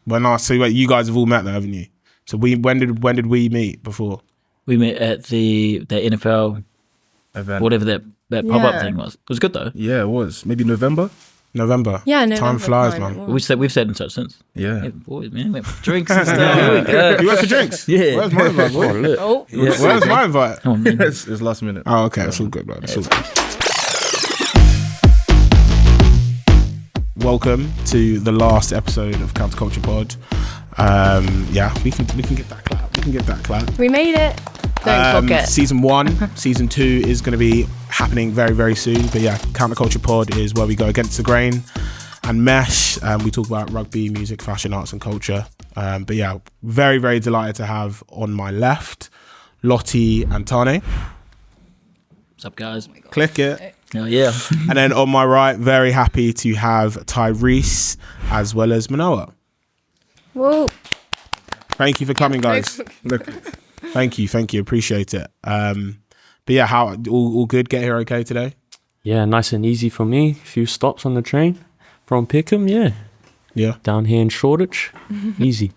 So wait, you guys have all met though, haven't you? So when did we meet before? We met at the NFL event, whatever that pop-up thing was. It was good though. Yeah, it was. Maybe November. Yeah, November. Time flies, man. We've stayed in touch since. Yeah. Boys, man, we went for drinks and stuff. You went for drinks? Yeah. Where's my invite, boy? Where's my invite? Oh, man. It's last minute. Oh, okay. It's all good, man. It's all good. Welcome to the last episode of Counterculture Pod. We can get that clap. We can get that clap. We made it. Don't forget. Season 1, season 2 is going to be happening very, very soon. But yeah, Counterculture Pod is where we go against the grain and mesh. We talk about rugby, music, fashion, arts and culture. But yeah, very, very delighted to have on my left, Lottie and Tane. What's up, guys? Click it. Oh, yeah. And then on my right, very happy to have Tyrese as well as Manawa. Whoa. Thank you for coming, guys. Look, thank you. Appreciate it. But yeah, how all good? Get here okay today? Yeah, nice and easy for me. A few stops on the train from Pickham, Yeah. Down here in Shoreditch. Easy.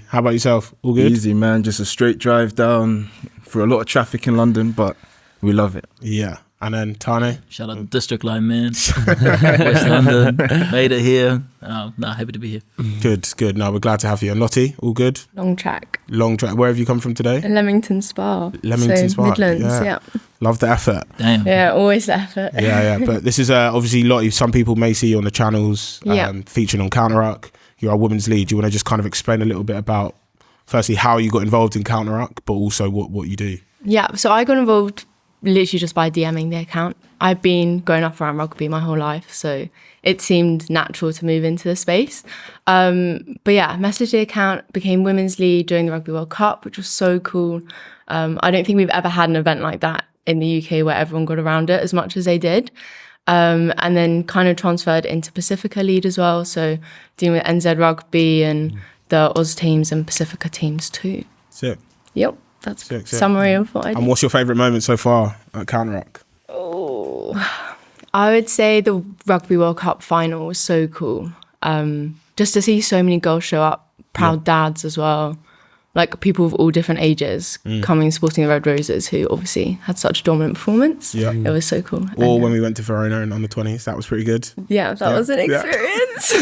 How about yourself? All good? Easy, man. Just a straight drive down through a lot of traffic in London, but we love it. Yeah. And then Tane? Shout out to District Line, man. West London. Made it here. Happy to be here. Good. No, we're glad to have you. And Lottie, all good? Long track. Where have you come from today? Leamington Spa. Spa. Midlands, yeah. Love the effort. Damn. Yeah, always the effort. Yeah. But this is obviously Lottie. Some people may see you on the channels featuring on Counteruck. You're our women's lead. Do you want to just kind of explain a little bit about, firstly, how you got involved in Counteruck, but also what you do? Yeah, so I got involved literally just by DMing the account. I've been growing up around rugby my whole life, so it seemed natural to move into the space. But yeah, messaged the account, became women's lead during the Rugby World Cup, which was so cool. I don't think we've ever had an event like that in the UK where everyone got around it as much as they did. And then kind of transferred into Pacifica lead as well, so dealing with NZ Rugby and the Oz teams and Pacifica teams too. Sick. Yep. That's sick. Summary of what I did. And what's your favourite moment so far at Counteruck? Oh, I would say the Rugby World Cup final was so cool. Just to see so many girls show up, proud dads as well, like people of all different ages coming supporting the Red Roses, who obviously had such a dominant performance. Yeah. It was so cool. Or when we went to Verona and on the 20s, that was pretty good. Yeah, that was an experience.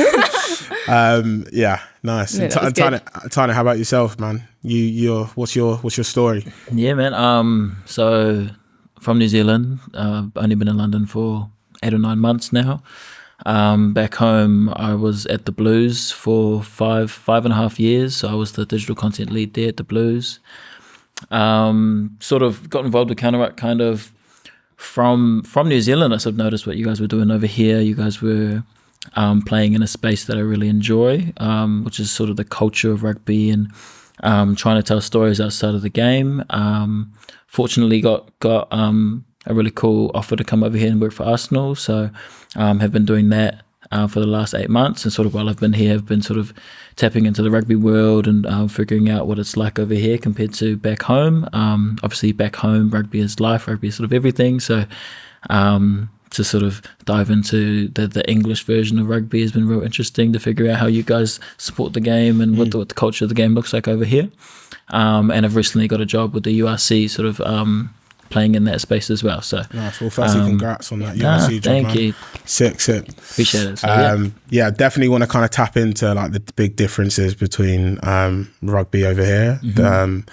Nice. Yeah, Tane, how about yourself, man? What's your story? Yeah, man. So from New Zealand, I've only been in London for 8 or 9 months now. Back home, I was at the Blues for five and a half years. So I was the digital content lead there at the Blues. Sort of got involved with Counteruck kind of from New Zealand. I sort of noticed what you guys were doing over here. You guys were playing in a space that I really enjoy, which is sort of the culture of rugby and trying to tell stories outside of the game. Fortunately got a really cool offer to come over here and work for Arsenal, so have been doing that for the last 8 months, and sort of while I've been here, I've been sort of tapping into the rugby world and figuring out what it's like over here compared to back home. Obviously back home, rugby is life, rugby is sort of everything, so to sort of dive into the English version of rugby has been real interesting to figure out how you guys support the game and what the culture of the game looks like over here. And I've recently got a job with the URC sort of playing in that space as well. So nice. Well, firstly, congrats on that URC job, thank man. you. Sick. Appreciate it. So, definitely want to kind of tap into like the big differences between rugby over here than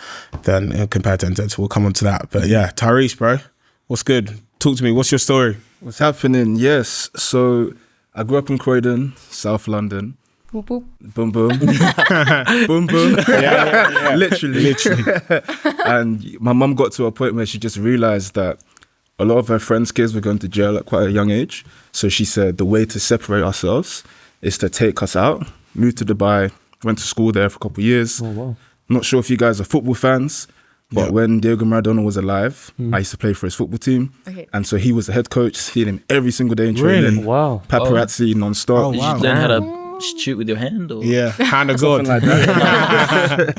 compared to NZ. So we'll come on to that. But yeah, Tyrese, bro, what's good? Talk to me. What's your story? What's happening? Yes. So I grew up in Croydon, South London. Boop, boop. Boom, boom. Boom, boom. Yeah. Literally. And my mum got to a point where she just realised that a lot of her friends' kids were going to jail at quite a young age. So she said the way to separate ourselves is to take us out, move to Dubai, went to school there for a couple of years. Oh, wow. Not sure if you guys are football fans, but when Diego Maradona was alive, I used to play for his football team. Okay. And so he was the head coach, seeing him every single day in training. Really? Wow. Paparazzi non-stop. Oh, wow. Did you learn how to shoot with your hand? Or? Yeah, hand of God. Like that.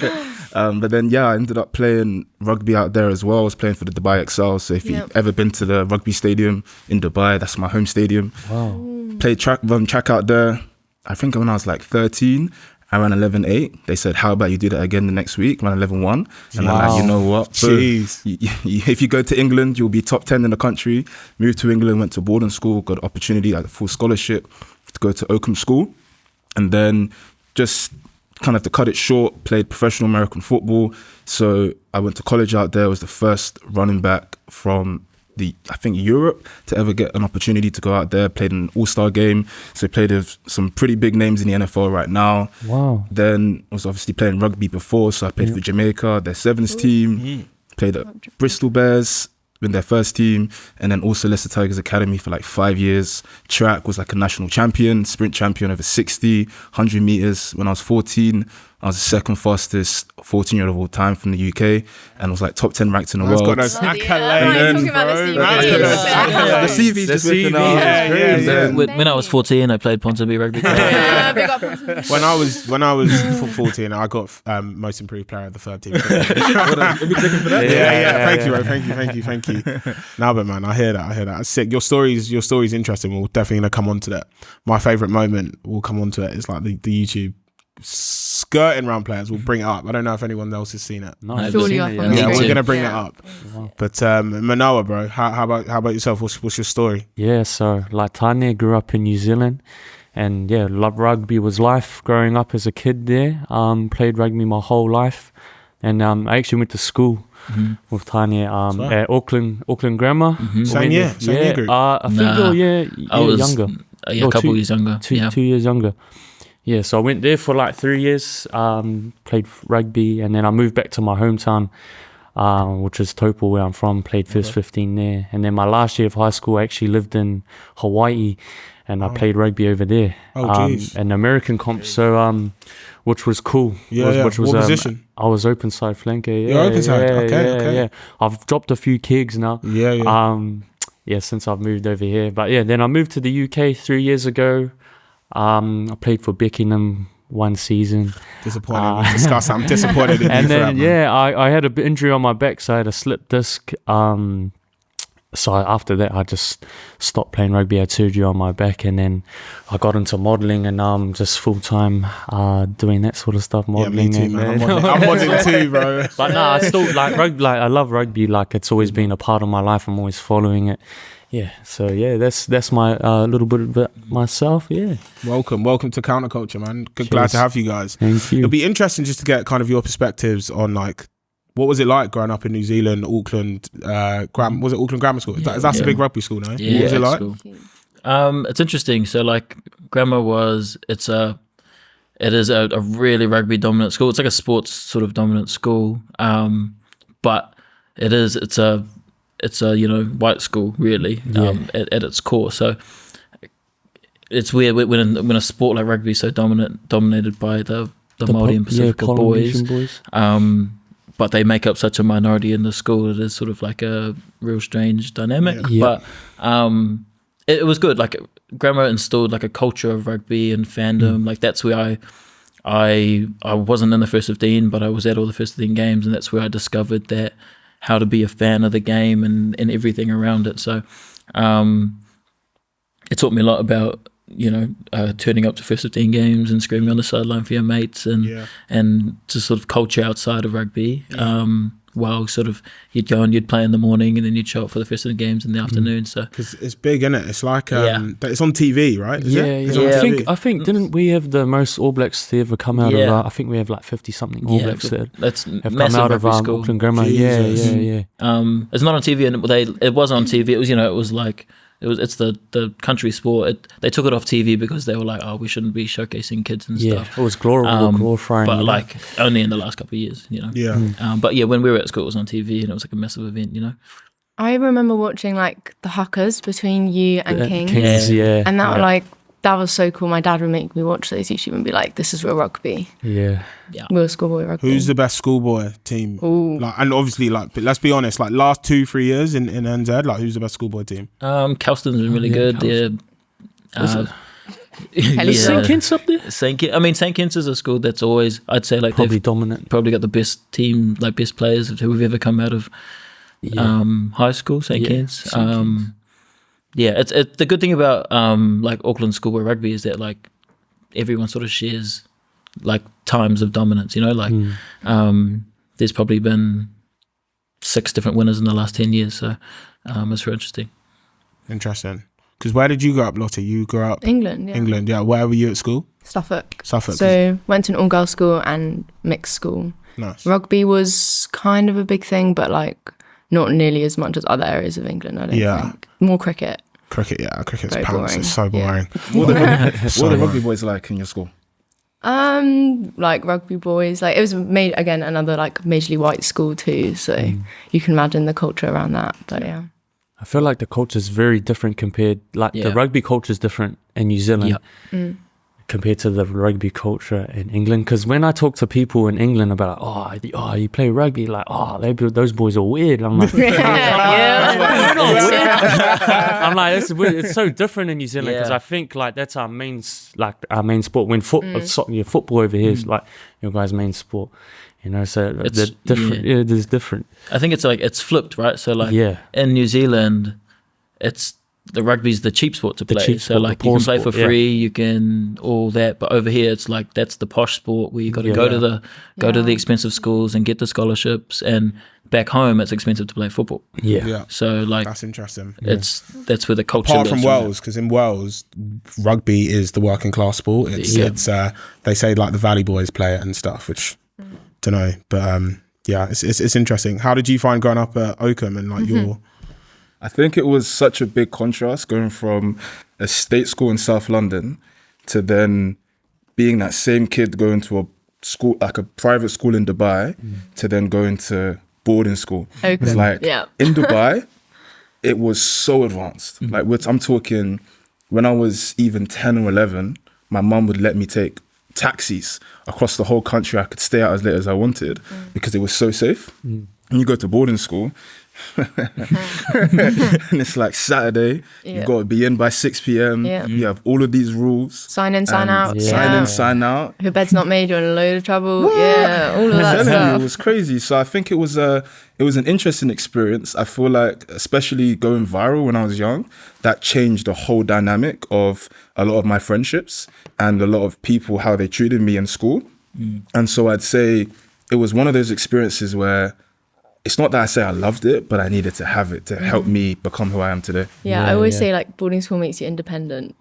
But then, I ended up playing rugby out there as well. I was playing for the Dubai Excel. So if you've ever been to the rugby stadium in Dubai, that's my home stadium. Wow. Played track out there, I think when I was like 13. I ran 11.8. They said, how about you do that again the next week? Ran 11.1. And I'm like, you know what? Jeez. If you go to England, you'll be top 10 in the country. Moved to England, went to boarding school, got an opportunity, like a full scholarship to go to Oakham School. And then just kind of to cut it short, played professional American football. So I went to college out there, was the first running back from I think Europe to ever get an opportunity to go out there, played an all-star game. So played with some pretty big names in the NFL right now. Wow. Then was obviously playing rugby before. So I played for Jamaica, their sevens team, played at Bristol Bears in their first team, and then also Leicester Tigers Academy for like 5 years. Track was like a national champion, sprint champion over 60, 100 meters. When I was 14, I was the second fastest 14-year-old of all time from the UK, and was like top 10 ranked in the world. Got those accolades, The CV's just whipping out. When I was 14, I played Ponsonby Rugby. When I was 14, I got most improved player of the third team. Yeah. Thank you. No, but man, I hear that. That's sick. Your story's interesting. We'll definitely gonna come on to that. My favourite moment, we'll come on to it. It's like the YouTube skirting round players. We'll bring it up. I don't know if anyone else has seen it. No, Surely I've up seen on it, Yeah, yeah. we're gonna bring it up. Wow. But Manawa, bro, how about yourself? What's your story? Yeah, so like Tane grew up in New Zealand, and yeah, love rugby was life growing up as a kid there. Played rugby my whole life, and I actually went to school with Tane at Auckland Grammar. Same year group. I think I was younger. A couple years younger. 2 years younger. Yeah, so I went there for like 3 years, played rugby, and then I moved back to my hometown, which is Taupo, where I'm from, played first 15 there. And then my last year of high school, I actually lived in Hawaii, and I played rugby over there. An American comp, so which was cool. Which was what position? I was open side flanker. Yeah, You're open side? Okay. Yeah. I've dropped a few kegs now. Yeah. Since I've moved over here. But yeah, then I moved to the UK 3 years ago. I played for Beckenham one season. Disappointed. We discussed. I'm disappointed in you And for then that, man. I had an injury on my back, so I had a slip disc. So after that, I just stopped playing rugby. I had surgery on my back, and then I got into modelling, and now I'm just full time doing that sort of stuff. Yeah, Modelling. me too, man. I'm modelling too, bro. But no, I still like rugby. Like I love rugby. Like it's always been a part of my life. I'm always following it. Yeah. So yeah, that's my little bit about myself. Yeah. Welcome to Counterculture, man. Glad Cheers. to have you guys. Thank you. It'll be interesting just to get kind of your perspectives on like what was it like growing up in New Zealand, Auckland, was it Auckland Grammar School? That's a big rugby school, no? Yeah, What was it like? Cool. It's interesting. So like grammar it is a really rugby dominant school. It's like a sports sort of dominant school. But it's a white school really, at its core. So it's weird when a sport like rugby is so dominated by the Māori and Pacifica boys. But they make up such a minority in the school. It is sort of like a real strange dynamic. Yeah. But it was good. Like grammar instilled like a culture of rugby and fandom. Like that's where I wasn't in the first 15, but I was at all the first 15 games, and that's where I discovered that how to be a fan of the game and everything around it. So it taught me a lot about turning up to first 15 games and screaming on the sideline for your mates and to sort of culture outside of rugby. While sort of you'd go and you'd play in the morning, and then you'd show up for the first 15 games in the afternoon. So Because it's big, isn't it? It's like it's on TV, right? Is it? It's on I TV. think didn't we have the most All Blacks to ever come out of? I think we have like 50 something All Blacks that that's have come massive out of rugby school. Auckland Grammar. Jesus. Yeah. It's not on TV, and it was on TV. It was it was like it's the country sport. They took it off TV because they were like, oh, we shouldn't be showcasing kids and stuff. It was glorifying. But like only in the last couple of years, But yeah, when we were at school, it was on TV, and it was like a massive event, I remember watching like the huckers between you and King. Kings, And that was so cool. My dad would make me watch those YouTube and be like, this is real rugby. Yeah. Real schoolboy rugby. Who's the best schoolboy team? Ooh. Like, and obviously, like, but let's be honest, like last 2-3 years in NZ, like, who's the best schoolboy team? Calston's been really good. St. Kitts up there? St. Kitts is a school that's always, I'd say, like Probably they've dominant. probably got the best team, like best players who have ever come out of high school, St. Kitts. It's the good thing about like Auckland schoolboy rugby is that like everyone sort of shares like times of dominance, you know, like there's probably been 6 different winners in the last 10 years. So it's really interesting. Interesting. Because where did you grow up, Lottie? You grew up England, yeah. England, yeah. Where were you at school? Suffolk. Suffolk. So went to an all-girls school and mixed school. Nice. Rugby was kind of a big thing, but like not nearly as much as other areas of England, I don't think. More cricket. Cricket, yeah. Cricket's Very pants. boring. It's so boring. What are the rugby boys like in your school? Like rugby boys, like it was made again another like majorly white school too, so you can imagine the culture around that. But yeah, I feel like the culture is very different compared, like the rugby culture is different in New Zealand compared to the rugby culture in England. Because when I talk to people in England about, oh, you play rugby, like, oh, those boys are weird. I'm like, I'm like, it's weird. It's so different in New Zealand because I think like that's our main sport. When football over here is like your guys' main sport. You know, so it's different. Yeah, there's different. I think it's like it's flipped, right? So like in New Zealand, it's the rugby's the cheap sport to play. So like you can play for free, you can all that. But over here, it's like that's the posh sport where you got to go to the expensive schools and get the scholarships. And back home, it's expensive to play football. Yeah. So like that's interesting. That's where the culture. Apart from Wales, because in Wales, rugby is the working class sport. It's they say like the Valley boys play it and stuff, which. Don't know, but it's interesting. How did you find growing up at Oakham and like your? I think it was such a big contrast going from a state school in South London to then being that same kid going to a school, like a private school in Dubai, to then going to boarding school. Oakham. It's like in Dubai, it was so advanced. Like I'm talking, when I was even 10 or 11, my mum would let me take taxis across the whole country. I could stay out as late as I wanted because it was so safe. And you go to boarding school and it's like Saturday, you've got to be in by 6 p.m. You have all of these rules. Sign in, sign out. Sign in, sign out. If your bed's not made, you're in a load of trouble. What? Yeah, all of that stuff. It was crazy. So I think it was an interesting experience. I feel like, especially going viral when I was young, that changed the whole dynamic of a lot of my friendships and a lot of people, how they treated me in school. And so I'd say it was one of those experiences where it's not that I say I loved it, but I needed to have it to help me become who I am today. Yeah, I always say like boarding school makes you independent.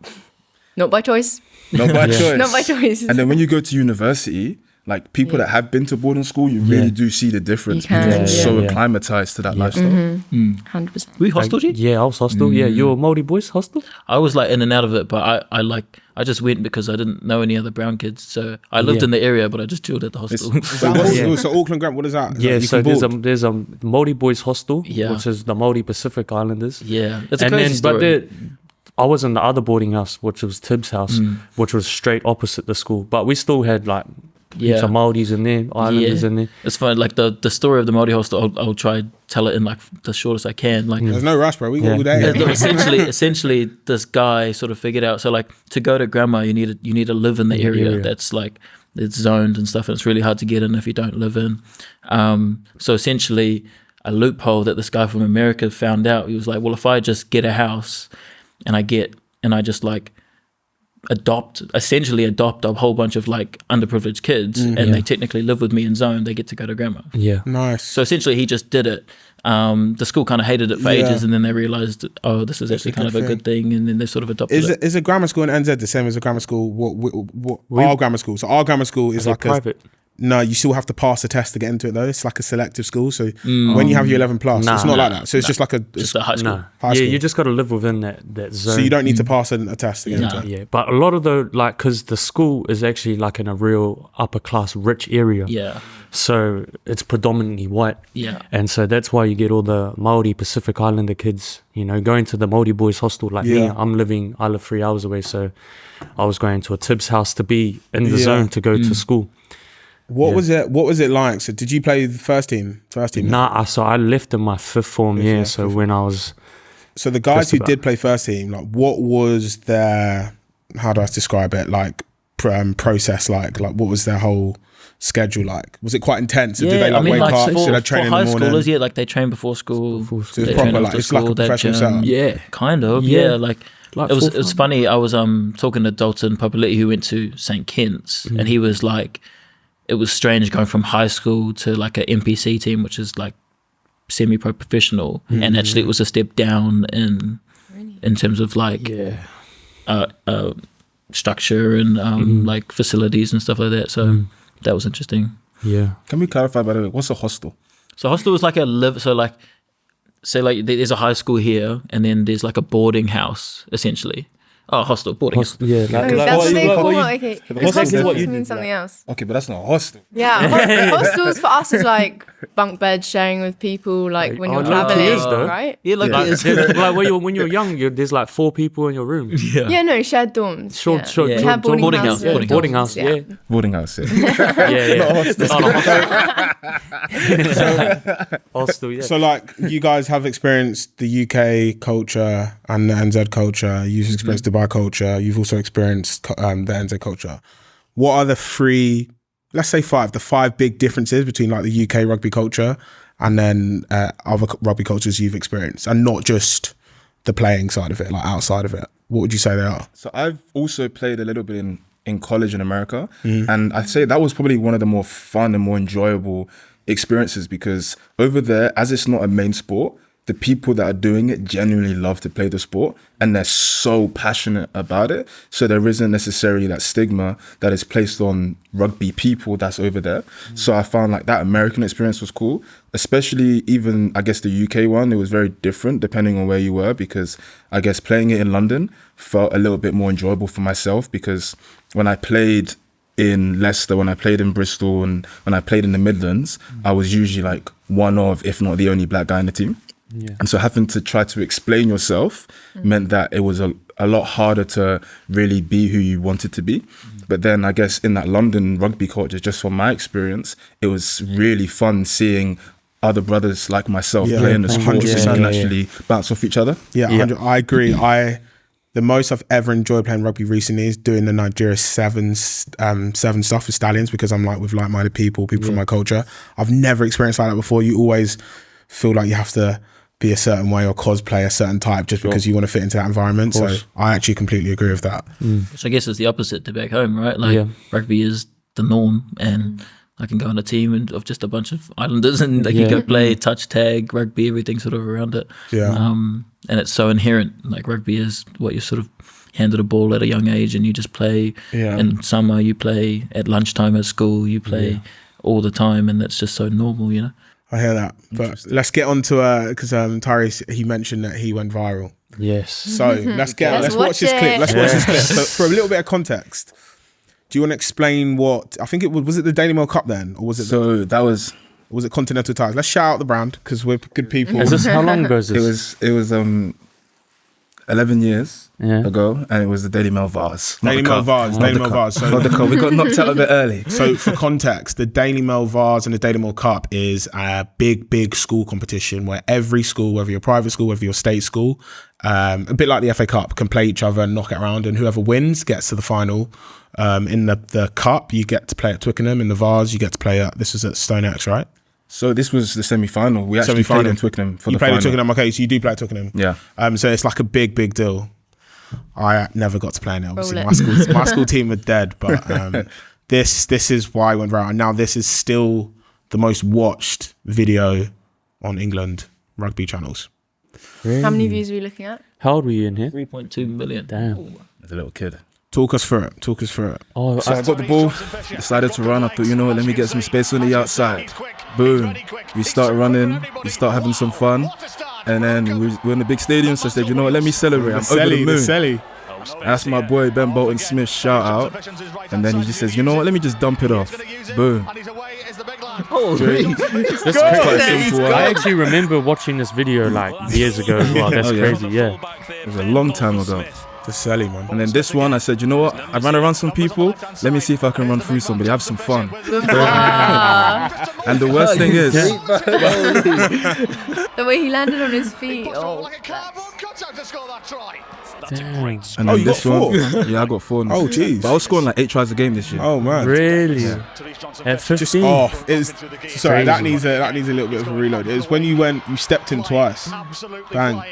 Not by choice. Not by choice. Not by choice. And then when you go to university, like people that have been to boarding school, you really do see the difference because you're so acclimatized to that lifestyle. 100%. Were you hostel, G? Yeah, I was hostel. Yeah, you were Māori boys hostel? I was like in and out of it, but I just went because I didn't know any other brown kids. So I lived in the area, but I just chilled at the hostel. So Auckland Grant, what is that? So there's a Māori boys hostel, which is the Māori Pacific Islanders. Yeah, it's a crazy story. But I was in the other boarding house, which was Tibbs' house, which was straight opposite the school. But we still had like some Māoris in there, Islanders in there. It's fine. Like the story of the Māori hostel, I'll try and tell it in like the shortest I can. Like there's no rush, bro. We got all day. Essentially, this guy sort of figured out. So like to go to grandma, you need to live in the area that's like it's zoned and stuff, and it's really hard to get in if you don't live in. So essentially, a loophole that this guy from America found out. He was like, well, if I just get a house and I just like adopt a whole bunch of like underprivileged kids and they technically live with me in zone, they get to go to grandma. Nice. So essentially he just did it. The school kind of hated it for ages, and then they realized, this is actually kind of a good thing, and then they sort of adopted it. Is a grammar school in NZ the same as a grammar school? What our grammar school? So our grammar school is like private. No, you still have to pass a test to get into it though. It's like a selective school. So when you have your 11 plus, it's not like that. So it's just like a high school. High school. You just got to live within that zone. So you don't need to pass a test to get into it. Yeah, but a lot of because the school is actually like in a real upper class rich area. Yeah. So it's predominantly white. Yeah. And so that's why you get all the Māori Pacific Islander kids, going to the Māori boys hostel like me. I live 3 hours away, so I was going to a Tibbs house to be in the zone to go to school. What was it like? So did you play the first team? Nah, so I left in my 5th form year. So when I was... So the guys who did play first team, like what was their, how do I describe it, like process like? Like what was their whole schedule like? Was it quite intense? Did they wake up? Did they train in the morning? For high schoolers, like they train before school. So it's proper, like it's like a professional setup. Yeah, kind of. Yeah, like like It was funny. I was talking to Dalton Papali'i, who went to St. Kitts, and he was like, it was strange going from high school to like an MPC team, which is like semi-pro professional, and actually it was a step down in terms of like structure and like facilities and stuff like that. So that was interesting. Yeah. Can we clarify, by the way, what's a hostel? So hostel was like so like, say like there's a high school here, and then there's like a boarding house essentially. Oh, hostel, boarding house. Yeah. That's what they call it. Okay. Hostels mean something else. Okay, but that's not a hostel. Yeah, hostels for us is like bunk beds sharing with people, like when you're traveling, right? Yeah, like like when you're young, there's like 4 people in your room. Yeah, no, shared dorms. Sure. We have boarding house. Boarding house, yeah. Boarding house, yeah. Hostel, yeah. So like you guys have experienced the UK culture and the NZ culture. You've experienced Dubai culture. You've also experienced the NZ culture. What are the 5 big differences between like the UK rugby culture and then other rugby cultures you've experienced, and not just the playing side of it, like outside of it? What would you say they are? So I've also played a little bit in college in America, and I'd say that was probably one of the more fun and more enjoyable experiences, because over there, as it's not a main sport, the people that are doing it genuinely love to play the sport, and they're so passionate about it. So there isn't necessarily that stigma that is placed on rugby people that's over there. So I found like that American experience was cool, especially even, I guess, the UK one. It was very different depending on where you were, because I guess playing it in London felt a little bit more enjoyable for myself, because when I played in Leicester, when I played in Bristol, and when I played in the Midlands, I was usually like one of, if not the only black guy in the team. Yeah. And so having to try to explain yourself meant that it was a lot harder to really be who you wanted to be. But then I guess in that London rugby culture, just from my experience, it was really fun seeing other brothers like myself playing the sport, and can actually bounce off each other. Yeah, I agree. The most I've ever enjoyed playing rugby recently is doing the Nigeria seven stuff for Stallions, because I'm like with like-minded people from my culture. I've never experienced like that before. You always feel like you have to be a certain way or cosplay a certain type just because you want to fit into that environment. So I actually completely agree with that. Which I guess is the opposite to back home, right? Like rugby is the norm, and I can go on a team of just a bunch of islanders, and you go play touch tag rugby, everything sort of around it. And it's so inherent. Like rugby is what you sort of handed a ball at a young age, and you just play. In summer you play, at lunchtime at school you play all the time, and that's just so normal, you know. I hear that, but let's get on to because Tyrese, he mentioned that he went viral. Yes. So let's watch this clip. Let's watch this clip. So for a little bit of context, do you want to explain what I think it was it the Daily Mail Cup then, or was it? So that was it Continental Tires? Let's shout out the brand because we're good people. Is this how long ago is this? It was 11 years ago, and it was the Daily Mail Vase. Daily Mail Vase. Not the Cup. We got knocked out a bit early. So for context, the Daily Mail Vase and the Daily Mail Cup is a big school competition where every school, whether you're a private school, whether you're a state school, a bit like the FA Cup, can play each other and knock it around, and whoever wins gets to the final. In the Cup, you get to play at Twickenham. In the Vase, you get to play at, this was at Stone X, right? So this was the semi-final. We actually played in Twickenham for the final. You played at Twickenham, okay, so you do play at Twickenham. Yeah. So it's like a big deal. I never got to play in it, obviously. My school team are dead, but this is why I went viral. And now this is still the most watched video on England rugby channels. Really? How many views are we looking at? How old were you in here? 3.2 million. Damn. As a little kid. Talk us through it. Oh, so I got the ball, decided to run. I thought, you know what, let me get some space on the outside. Boom. We start running, we start having some fun. And then we're in the big stadium, so I said, you know what, let me celebrate. I'm over the moon. That's my boy Ben Bolton Smith, shout out. And then he just says, you know what, let me just dump it off. Boom. Oh, really? That's quite simple. I actually remember watching this video like years ago as well. That's crazy, yeah. It was a long time ago. The Selly, man. And then this one, I said, you know what? I ran around some people. Let me see if I can run through somebody. Have some fun. And the worst thing is, the way he landed on his feet. Oh. Damn. And then you got 4? Yeah, I got 4. Oh, jeez. But I was scoring like 8 tries a game this year. Oh, man. Really? At 15? Just off. Sorry, that needs a little bit of a reload. It was when you stepped in twice. Bang.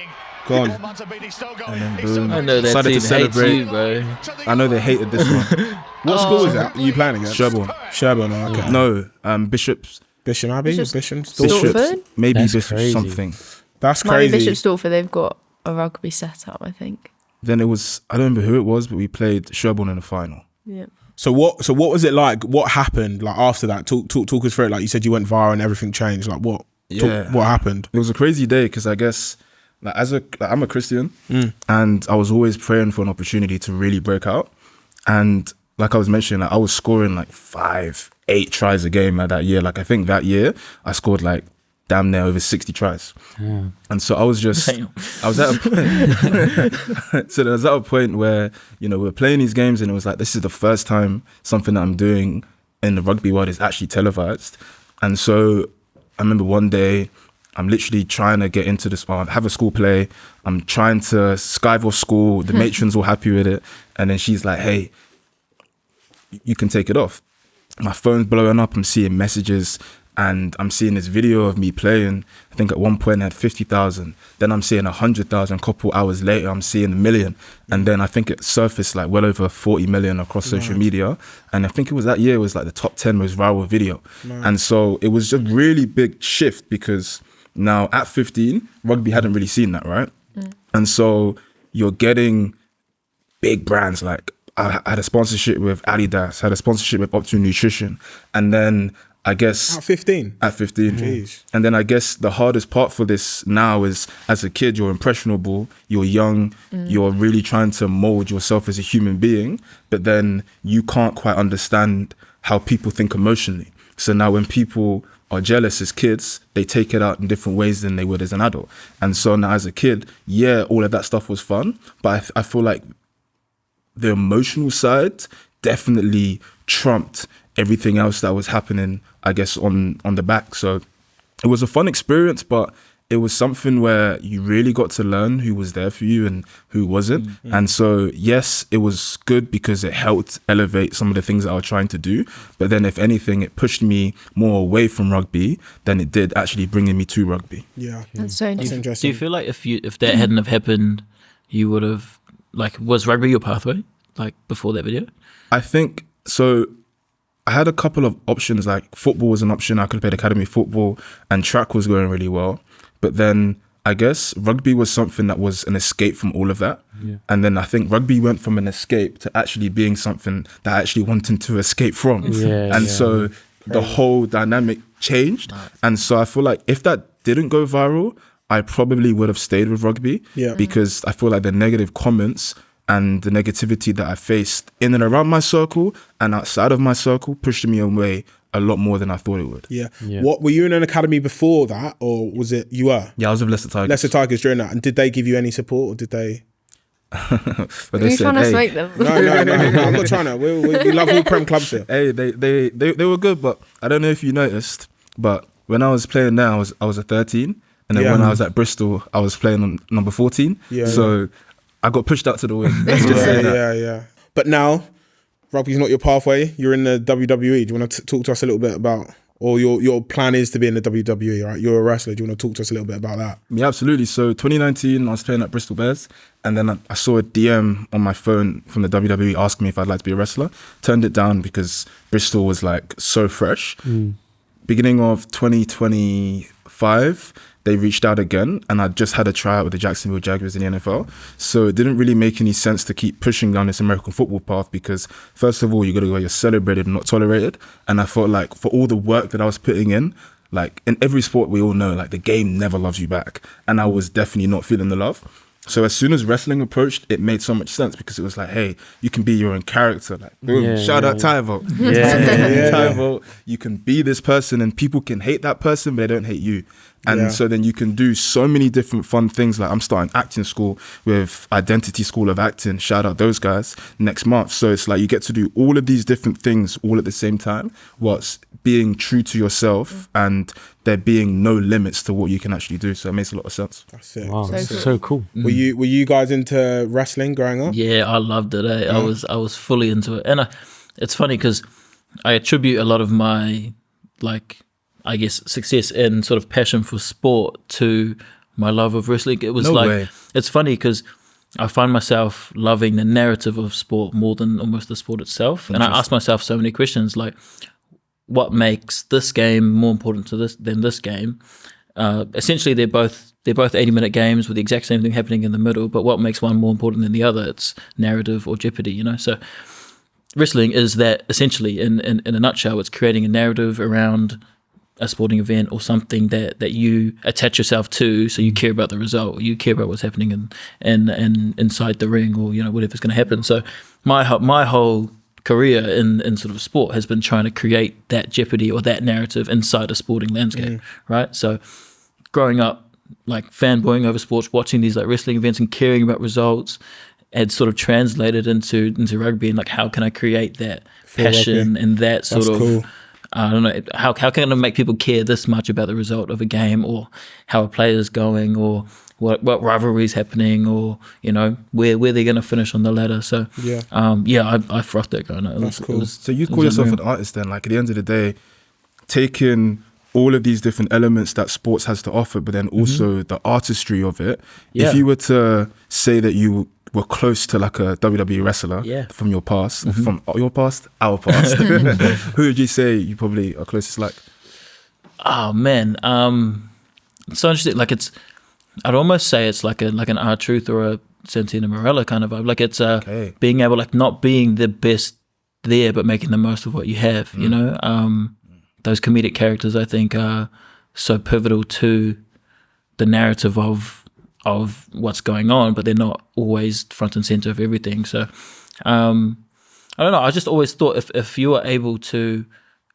gone. And then boom. I know that Decided to team hates celebrate. you, bro. I know they hated this one. What school is that? Are you playing against? Sherborne. Sherborne, okay. No, Bishop's. Bishop Abbey? Bishop's- Bishop Stortford? Bishop's. Maybe That's Bishop's crazy. something. That's Might be crazy. Bishop Stortford, they've got a rugby setup, I think. Then it was, I don't remember who it was, but we played Sherborne in the final. Yeah. So what was it like? What happened like after that? Talk us through it. Like you said, you went viral and everything changed. Like what? Yeah. What happened? It was a crazy day because I guess like I'm a Christian and I was always praying for an opportunity to really break out. And like I was mentioning, like, I was scoring like 5-8 tries a game that year. Like I think that year I scored like damn near over 60 tries. And so I was just, Damn. I was at a point, so there was at a point where, you know, we were playing these games and it was like, this is the first time something that I'm doing in the rugby world is actually televised. And so I remember one day, I'm literally trying to get into this, have a school play. I'm trying to skive off school. The matron's all happy with it. And then she's like, hey, you can take it off. My phone's blowing up. I'm seeing messages and I'm seeing this video of me playing. I think at one point I had 50,000. Then I'm seeing 100,000. A couple hours later, I'm seeing 1 million. And then I think it surfaced like well over 40 million across social media. And I think it was that year, it was like the top 10 most viral video. And so it was just really big shift because now at 15, rugby hadn't really seen that, right? And so you're getting big brands like I had a sponsorship with Adidas, had a sponsorship with Optimum Nutrition. And then I guess At 15. at 15. Jeez. And then I guess the hardest part for this now is as a kid, you're impressionable, you're young, you're really trying to mold yourself as a human being, but then you can't quite understand how people think emotionally. So now when people are jealous as kids, they take it out in different ways than they would as an adult. And so now as a kid, yeah, all of that stuff was fun, but I feel like the emotional side definitely trumped everything else that was happening, I guess, on the back. So it was a fun experience, but it was something where you really got to learn who was there for you and who wasn't. And so, yes, it was good because it helped elevate some of the things that I was trying to do. But then if anything, it pushed me more away from rugby than it did actually bringing me to rugby. Yeah. That's so That's interesting. Do interesting. you feel like if that hadn't have happened, you would have like was rugby your pathway like before that video? I think so. I had a couple of options, like football was an option. I could have played academy football and track was going really well. But then I guess rugby was something that was an escape from all of that. And then I think rugby went from an escape to actually being something that I actually wanted to escape from. And so the whole dynamic changed. And so I feel like if that didn't go viral, I probably would have stayed with rugby because I feel like the negative comments and the negativity that I faced in and around my circle and outside of my circle pushed me away a lot more than I thought it would. Yeah. What were you in an academy before that, or was it you were Yeah, I was with Leicester Tigers. Leicester Tigers during that? And did they give you any support, or did they? But Are they you said, trying to hey, smoke them? No, I'm not trying to. We love all Prem clubs here. hey, they were good, but I don't know if you noticed, but when I was playing there, I was a 13, and then when I was at Bristol, I was playing on number 14. So I got pushed out to the wing. Let's just say that. Yeah. But now, rugby's not your pathway. You're in the WWE. Do you want to talk to us a little bit about, or your plan is to be in the WWE, right? You're a wrestler. Do you want to talk to us a little bit about that? Yeah, absolutely. So 2019, I was playing at Bristol Bears, and then I saw a DM on my phone from the WWE asking me if I'd like to be a wrestler. Turned it down because Bristol was like so fresh. Beginning of 2025, they reached out again, and I just had a tryout with the Jacksonville Jaguars in the NFL. So it didn't really make any sense to keep pushing down this American football path because, first of all, you got to go where you're celebrated and not tolerated. And I felt like for all the work that I was putting in, like in every sport, we all know, like the game never loves you back. And I was definitely not feeling the love. So as soon as wrestling approached, it made so much sense because it was like, hey, you can be your own character. Like, boom, shout out Tyvo. Tyvo, you can be this person and people can hate that person, but they don't hate you. And so then you can do so many different fun things. Like I'm starting acting school with Identity School of Acting. Shout out those guys next month. So it's like you get to do all of these different things all at the same time, whilst being true to yourself and there being no limits to what you can actually do. So it makes a lot of sense. That's it. Wow, So that's cool. so cool. Were you guys into wrestling growing up? Yeah, I loved it. I was fully into it, and it's funny because I attribute a lot of my I guess success and sort of passion for sport to my love of wrestling. It was No way. it's funny because I find myself loving the narrative of sport more than almost the sport itself. And I ask myself so many questions like, what makes this game more important to than this game? Essentially, they're both 80-minute games with the exact same thing happening in the middle. But what makes one more important than the other? It's narrative or jeopardy, you know. So wrestling is that essentially, in a nutshell, it's creating a narrative around a sporting event or something that you attach yourself to, so you care about the result, you care about what's happening in inside the ring, or you know whatever's going to happen. So my whole career in sort of sport has been trying to create that jeopardy or that narrative inside a sporting landscape, right? So growing up, like fanboying over sports, watching these like wrestling events and caring about results, had sort of translated into rugby, and like how can I create that passion and that sort of cool. I don't know, how can I make people care this much about the result of a game, or how a player is going, or what rivalry is happening, or you know where they're going to finish on the ladder. So I frothed that going. That's cool. So you call yourself an artist then? Like at the end of the day, taking all of these different elements that sports has to offer, but then also the artistry of it. Yeah. If you were to say that you were close to like a WWE wrestler from your past, from your past, our past, who would you say you probably are closest like? Oh man, it's so interesting. Like I'd almost say it's like an R-Truth or a Santino Marella kind of vibe. Like it's being able, like not being the best there, but making the most of what you have. You know, those comedic characters I think are so pivotal to the narrative of what's going on, but they're not always front and center of everything. So I don't know, I just always thought if you are able to,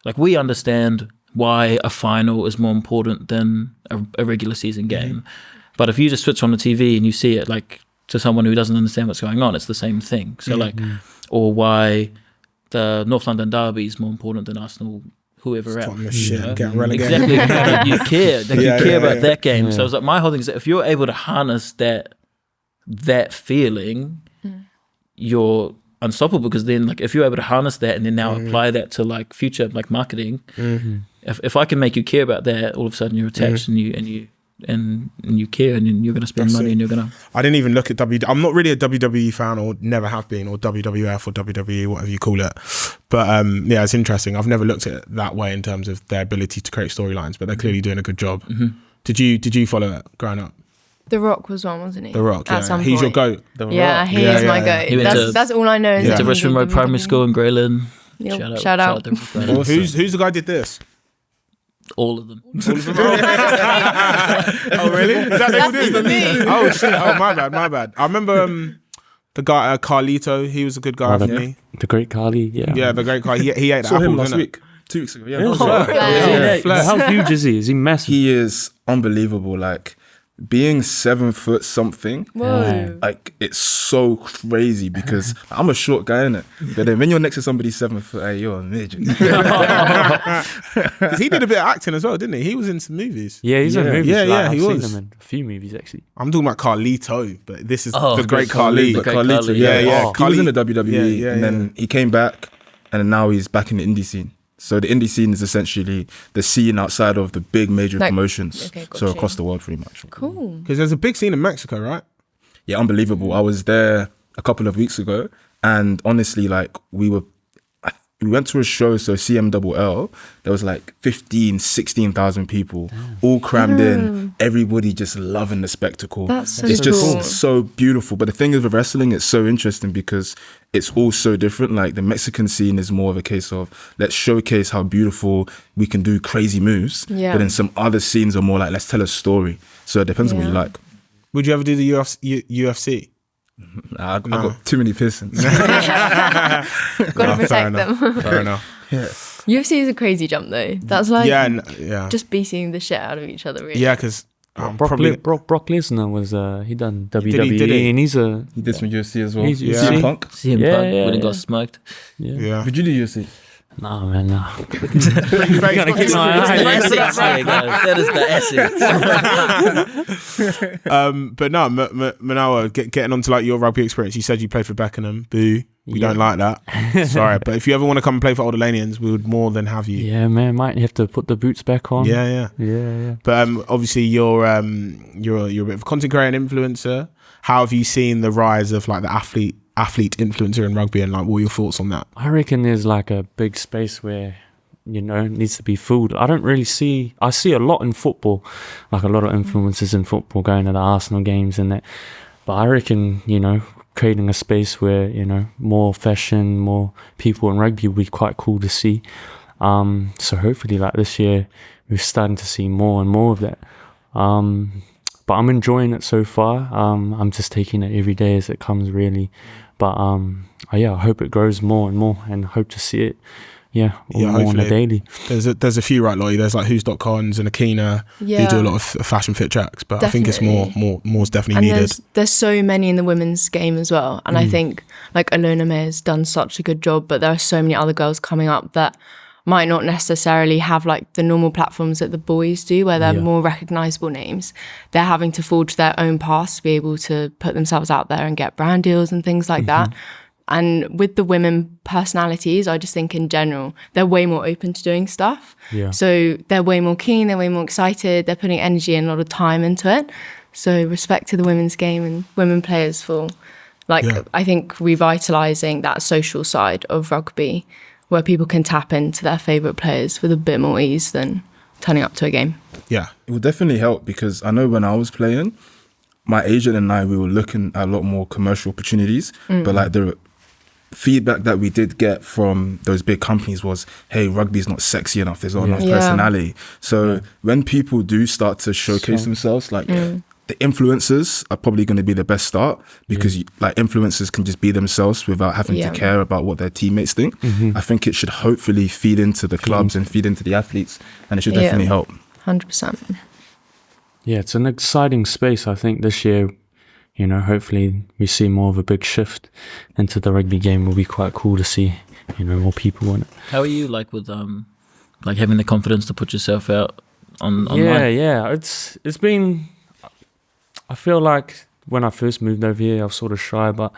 like, we understand why a final is more important than a regular season game, but if you just switch on the TV and you see it, like, to someone who doesn't understand what's going on, it's the same thing. So like, or why the North London derby is more important than Arsenal whoever else. Getting relegated. Exactly. You care. Like, you care about that game. So it's like, my whole thing is that if you're able to harness that feeling, you're unstoppable. Because then, like, if you're able to harness that and then now apply that to like future like marketing, if I can make you care about that, all of a sudden you're attached and you care, and you're going to spend money, and you're going to. I didn't even look at I'm not really a WWE fan, or never have been, or WWF or WWE, whatever you call it. But yeah, it's interesting. I've never looked at it that way in terms of their ability to create storylines, but they're clearly doing a good job. Did you follow it growing up? The Rock was one, wasn't he? The Rock, At some he's your point. goat. He is my goat. That's all I know. He went to Richmond Road Primary School in Greyland. Yep. Shout out. to Greyland. Who's the guy did this? All of them. Oh really? Is that they all do? Oh shit! Oh my bad. I remember the guy Carlito. He was a good guy for me. The great Carly, Yeah, the great guy. He ate the Saw him apples last week, 2 weeks ago. Yeah, How huge is he? Is he massive? he is unbelievable. Like being 7 foot something. Whoa. Like it's so crazy because I'm a short guy, innit? But then when you're next to somebody 7 foot, hey, you're a midget. Because he did a bit of acting as well, didn't he? He was in some movies. Yeah, he's in movies. Yeah, I've he seen was. him in a few movies actually. I'm talking about Carlito, but this is Oh, the great Carly. Carly. The great Carlito, Carly, yeah. yeah. He was in the WWE, Yeah, and then he came back, and then now he's back in the indie scene. So the indie scene is essentially the scene outside of the big major Like, promotions. okay, got So you. across the world, pretty much. Cool. Because there's a big scene in Mexico, right? Yeah, unbelievable. I was there a couple of weeks ago, and honestly, like we went to a show, so CMLL, there was like 16,000 people, all crammed in, everybody just loving the spectacle. That's so It's just cool. so beautiful. But the thing is with wrestling, it's so interesting because it's all so different. Like the Mexican scene is more of a case of let's showcase how beautiful we can do crazy moves. Yeah. But then some other scenes are more like let's tell a story. So it depends on what you Yeah. like. Would you ever do the UFC? I got too many piercings. Gotta Fair protect enough. them. Fair enough. UFC is a crazy jump though. That's like Yeah. just beating the shit out of each other. Really. Yeah, because Brock Lesnar was he done WWE, did he? and he's He did some UFC as well. He's CM Punk. CM Yeah, Punk yeah, when he yeah. got smoked. yeah. Would you do UFC? nah, man, nah. That is the essence. But no, Manawa, getting on to like your rugby experience. You said you played for Beckenham, Boo. We don't like that. Sorry, but if you ever want to come and play for Old Lanians, we would more than have you. Yeah, man, might have to put the boots back on. Yeah. But obviously, you're a bit of a content creator and influencer. How have you seen the rise of like the athlete influencer in rugby, and like what are your thoughts on that? I reckon there's like a big space where, you know, it needs to be filled. I see a lot in football, like a lot of influencers in football going to the Arsenal games and that. But I reckon, you know, creating a space where, you know, more fashion, more people in rugby would be quite cool to see. So hopefully like this year, we're starting to see more and more of that. But I'm enjoying it so far. I'm just taking it every day as it comes, really. But I hope it grows more and more, and hope to see it, more on a daily. There's a few, right, Lottie? There's like Who's.cons and Akina who do a lot of fashion fit tracks, but definitely. I think it's more's definitely needed. There's so many in the women's game as well, and I think like Alona May has done such a good job, but there are so many other girls coming up that might not necessarily have like the normal platforms that the boys do, where they're more recognizable names. They're having to forge their own paths to be able to put themselves out there and get brand deals and things like that. And with the women personalities, I just think in general, they're way more open to doing stuff. Yeah. So they're way more keen, they're way more excited, they're putting energy and a lot of time into it. So respect to the women's game and women players for I think revitalising that social side of rugby, where people can tap into their favourite players with a bit more ease than turning up to a game. Yeah, it will definitely help, because I know when I was playing, my agent and we were looking at a lot more commercial opportunities, but like the feedback that we did get from those big companies was, hey, rugby's not sexy enough, there's not enough personality. So when people do start to showcase themselves, like the influencers are probably going to be the best start, because like influencers can just be themselves without having to care about what their teammates think. I think it should hopefully feed into the clubs and feed into the athletes, and it should definitely help. 100%. Yeah, it's an exciting space. I think this year, you know, hopefully we see more of a big shift into the rugby game. Will be quite cool to see, you know, more people in it. How are you like with like having the confidence to put yourself out online? Yeah. It's been. I feel like when I first moved over here, I was sort of shy, but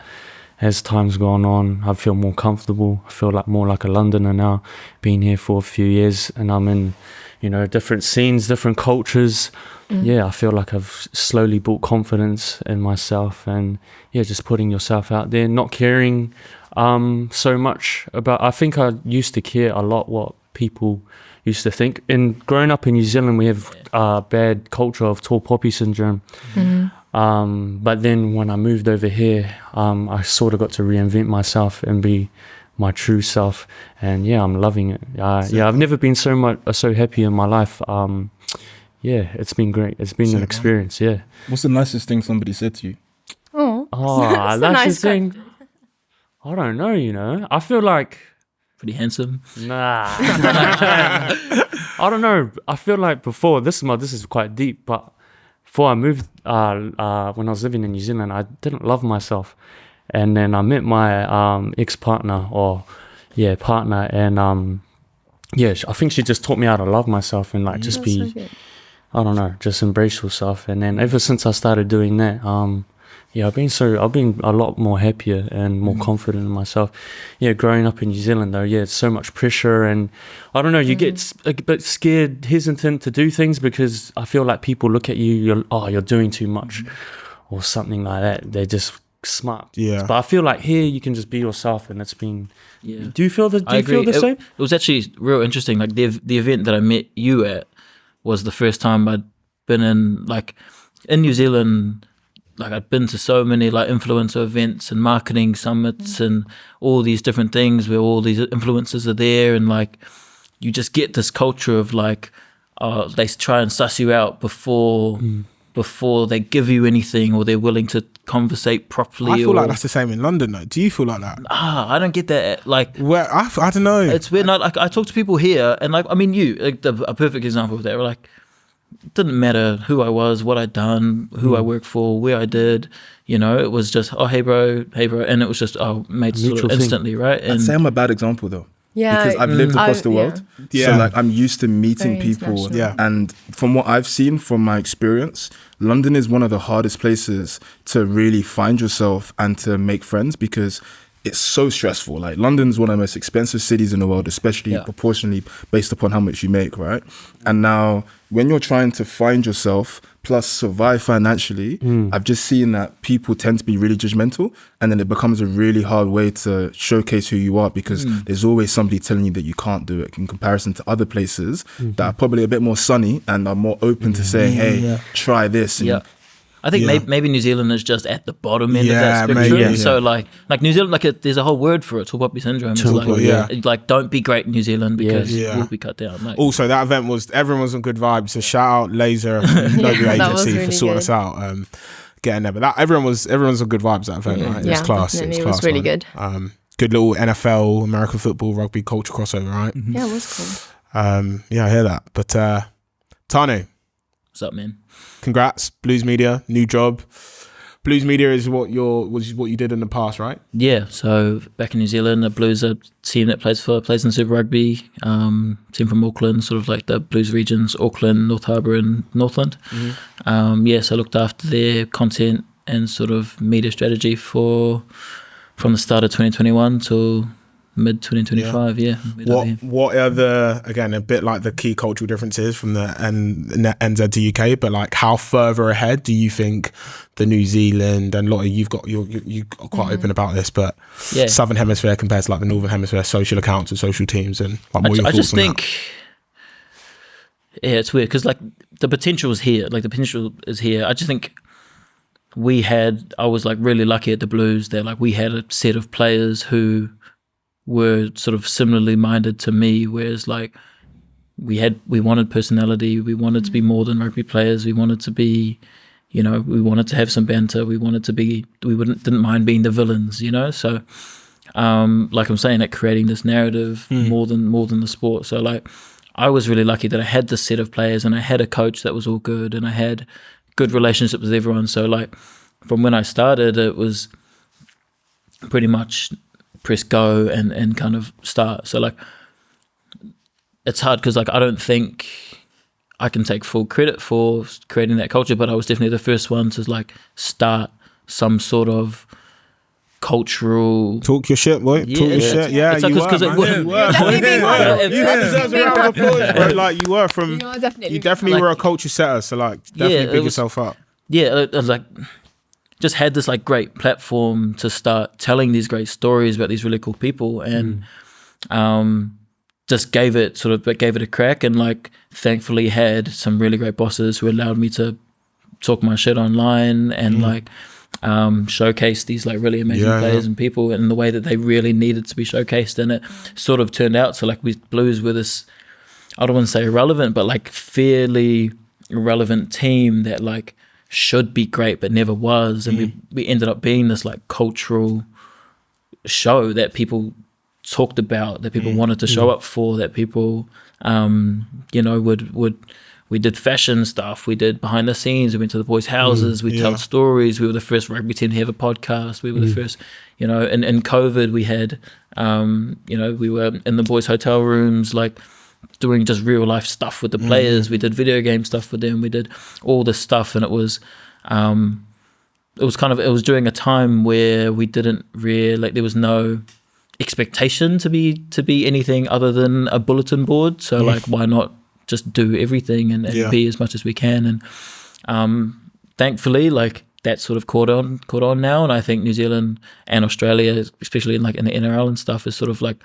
as time's gone on, I feel more comfortable. I feel like more like a Londoner now, being here for a few years, and I'm in, you know, different scenes, different cultures. Yeah, I feel like I've slowly built confidence in myself, and just putting yourself out there, not caring so much about. I think I used to care a lot what people used to think. And growing up in New Zealand, we have a bad culture of tall poppy syndrome. But then when I moved over here, I sort of got to reinvent myself and be my true self. And I'm loving it. I've never been so happy in my life. It's been great. It's been an experience. Yeah. What's the nicest thing somebody said to you? That's nicest thing. I don't know. You know, I feel like. Pretty handsome. Nah. I don't know. I feel like before, this is quite deep, but before I moved, when I was living in New Zealand, I didn't love myself. And then I met my ex-partner, and I think she just taught me how to love myself and like just be, I don't know, just embrace yourself. And then ever since I started doing that, I've been a lot more happier and more confident in myself. Growing up in New Zealand though, it's so much pressure, and I don't know, you get a bit scared, hesitant to do things because I feel like people look at you, you're doing too much or something like that. They're just smart. Yeah. But I feel like here you can just be yourself, and it's been. Yeah. Do you feel the same? It was actually real interesting. Like the event that I met you at was the first time I'd been in New Zealand. Like I'd been to so many like influencer events and marketing summits and all these different things where all these influencers are there, and like you just get this culture of like they try and suss you out before they give you anything, or they're willing to conversate properly. I feel like that's the same in London though. Do you feel like that? I don't get that. Like where I don't know. It's weird. Like I talk to people here, and like I mean you, like a perfect example of that. We're like. It didn't matter who I was, what I'd done, who I worked for, where I did, you know, it was just, hey bro, and it was just, made sort of instantly, right? And I'd say I'm a bad example though. Yeah. Because I've lived across the world. Yeah. So like I'm used to meeting people. Yeah. And from what I've seen from my experience, London is one of the hardest places to really find yourself and to make friends, because it's so stressful. Like London's one of the most expensive cities in the world, especially proportionally based upon how much you make, right? And now when you're trying to find yourself plus survive financially, I've just seen that people tend to be really judgmental, and then it becomes a really hard way to showcase who you are, because there's always somebody telling you that you can't do it in comparison to other places that are probably a bit more sunny and are more open to saying, hey, try this. And I think maybe New Zealand is just at the bottom end of that spectrum. Maybe, so like New Zealand, there's a whole word for it, tall poppy syndrome. It's like don't be great in New Zealand because we'll be cut down. Like, also, that event everyone was on good vibes. So shout out Laser Nobu Agency really for sorting good. us out, getting there. But everyone's on good vibes at that event. Right? It was class. Definitely. It was really good. Good little NFL, American football, rugby culture crossover, right? Yeah, it was cool. Yeah, I hear that. But Tane, what's up, man? congrats, Blues Media, new job. Blues Media is what you did in the past, right? Yeah, so back in New Zealand, the Blues are a team that plays in Super Rugby. Team from Auckland, sort of like the Blues regions, Auckland, North Harbour and Northland. So I looked after their content and sort of media strategy from the start of 2021 till mid 2025. What are the, again, a bit like the key cultural differences from the NZ to UK, but like how further ahead do you think the New Zealand, and Lottie, you are quite open about this, but Southern Hemisphere compared to like the Northern Hemisphere social accounts and social teams, and like what are your thoughts on that? I just think it's weird because like the potential is here. Like the potential is here. I just think I was like really lucky at the Blues that like we had a set of players who were sort of similarly minded to me, whereas like we wanted personality, we wanted to be more than rugby players, we wanted to be, we wanted to have some banter, we didn't mind being the villains, so like I'm saying, like creating this narrative more than the sport. So like I was really lucky that I had this set of players and I had a coach that was all good and I had good relationships with everyone. So like from when I started, it was pretty much press go and kind of start. So like it's hard because like I don't think I can take full credit for creating that culture, but I was definitely the first one to like start some sort of cultural talk your shit, boy. Talk your shit. Yeah, it's like, you were. You deserve a round of applause, bro. Like you were from. You definitely were a culture setter. So like, definitely big yourself up. Yeah, it was like just had this like great platform to start telling these great stories about these really cool people, and just gave it a crack, and like thankfully had some really great bosses who allowed me to talk my shit online and like showcase these like really amazing players and people in the way that they really needed to be showcased. And it sort of turned out, so like we Blues were this, I don't want to say irrelevant, but like fairly irrelevant team that like should be great but never was, and we ended up being this like cultural show that people talked about, that people wanted to show up for, that people would we did fashion stuff, we did behind the scenes, we went to the boys' houses, we told stories, we were the first rugby team to have a podcast, we were the first, in COVID we had we were in the boys' hotel rooms like doing just real life stuff with the players. We did video game stuff with them. We did all this stuff, and it was during a time where we didn't really like, there was no expectation to be anything other than a bulletin board. So like, why not just do everything and be as much as we can? And thankfully, like that sort of caught on now, and I think New Zealand and Australia, especially in the NRL and stuff, is sort of like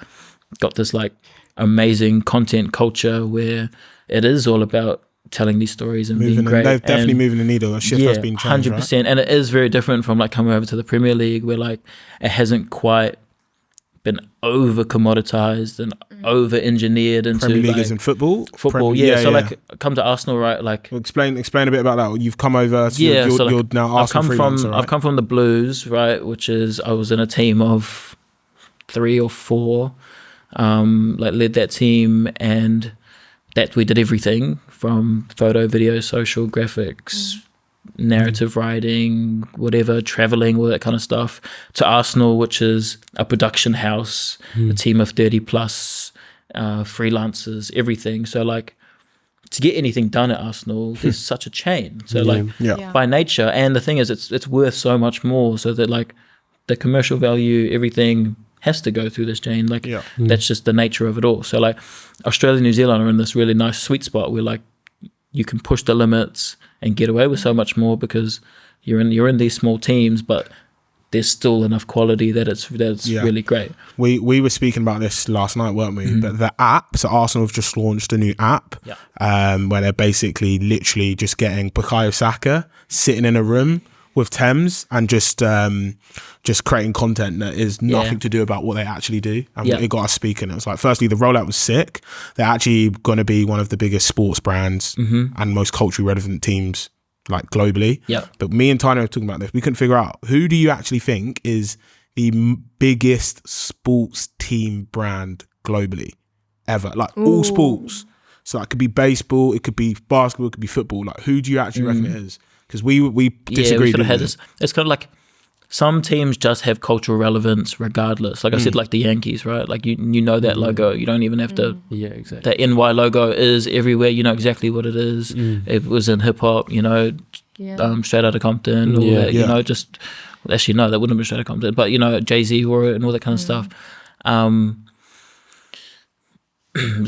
got this like amazing content culture where it is all about telling these stories and being great. They're definitely moving the needle. A shift has been changed, 100%. Right? And it is very different from like coming over to the Premier League, where like it hasn't quite been over commoditized and over engineered into Premier League like, is in football. Like come to Arsenal, right? Like explain a bit about that. You've come over. So you're now Arsenal freelancer, right? I've come from the Blues, right? Which is I was in a team of 3 or 4. Led that team, and that we did everything from photo, video, social, graphics, narrative writing, whatever, traveling, all that kind of stuff, to Arsenal, which is a production house, a team of 30 plus freelancers, everything. So like to get anything done at Arsenal, there's such a chain. So by nature, and the thing is it's worth so much more, so that like the commercial value, everything has to go through this chain. Like that's just the nature of it all. So like Australia and New Zealand are in this really nice sweet spot where like you can push the limits and get away with so much more because you're in these small teams, but there's still enough quality that it's really great. We were speaking about this last night, weren't we? But the app, so Arsenal have just launched a new app where they're basically literally just getting Bukayo Saka sitting in a room with Thames and just creating content that is nothing to do about what they actually do. And it got us speaking. It was like, firstly, the rollout was sick. They're actually going to be one of the biggest sports brands and most culturally relevant teams like globally. But me and Tane were talking about this. We couldn't figure out, who do you actually think is the biggest sports team brand globally ever? Like all sports. So it could be baseball, it could be basketball, it could be football. Like who do you actually reckon it is? Because we disagreed. We it's kind of like some teams just have cultural relevance regardless. Like I said, like the Yankees, right? Like you know that logo. You don't even have to. Yeah, exactly. That NY logo is everywhere. You know exactly what it is. It was in hip hop, you know, straight out of Compton. All that, you know, just actually no, that wouldn't have been straight out of Compton. But you know, Jay-Z wore it and all that kind of stuff.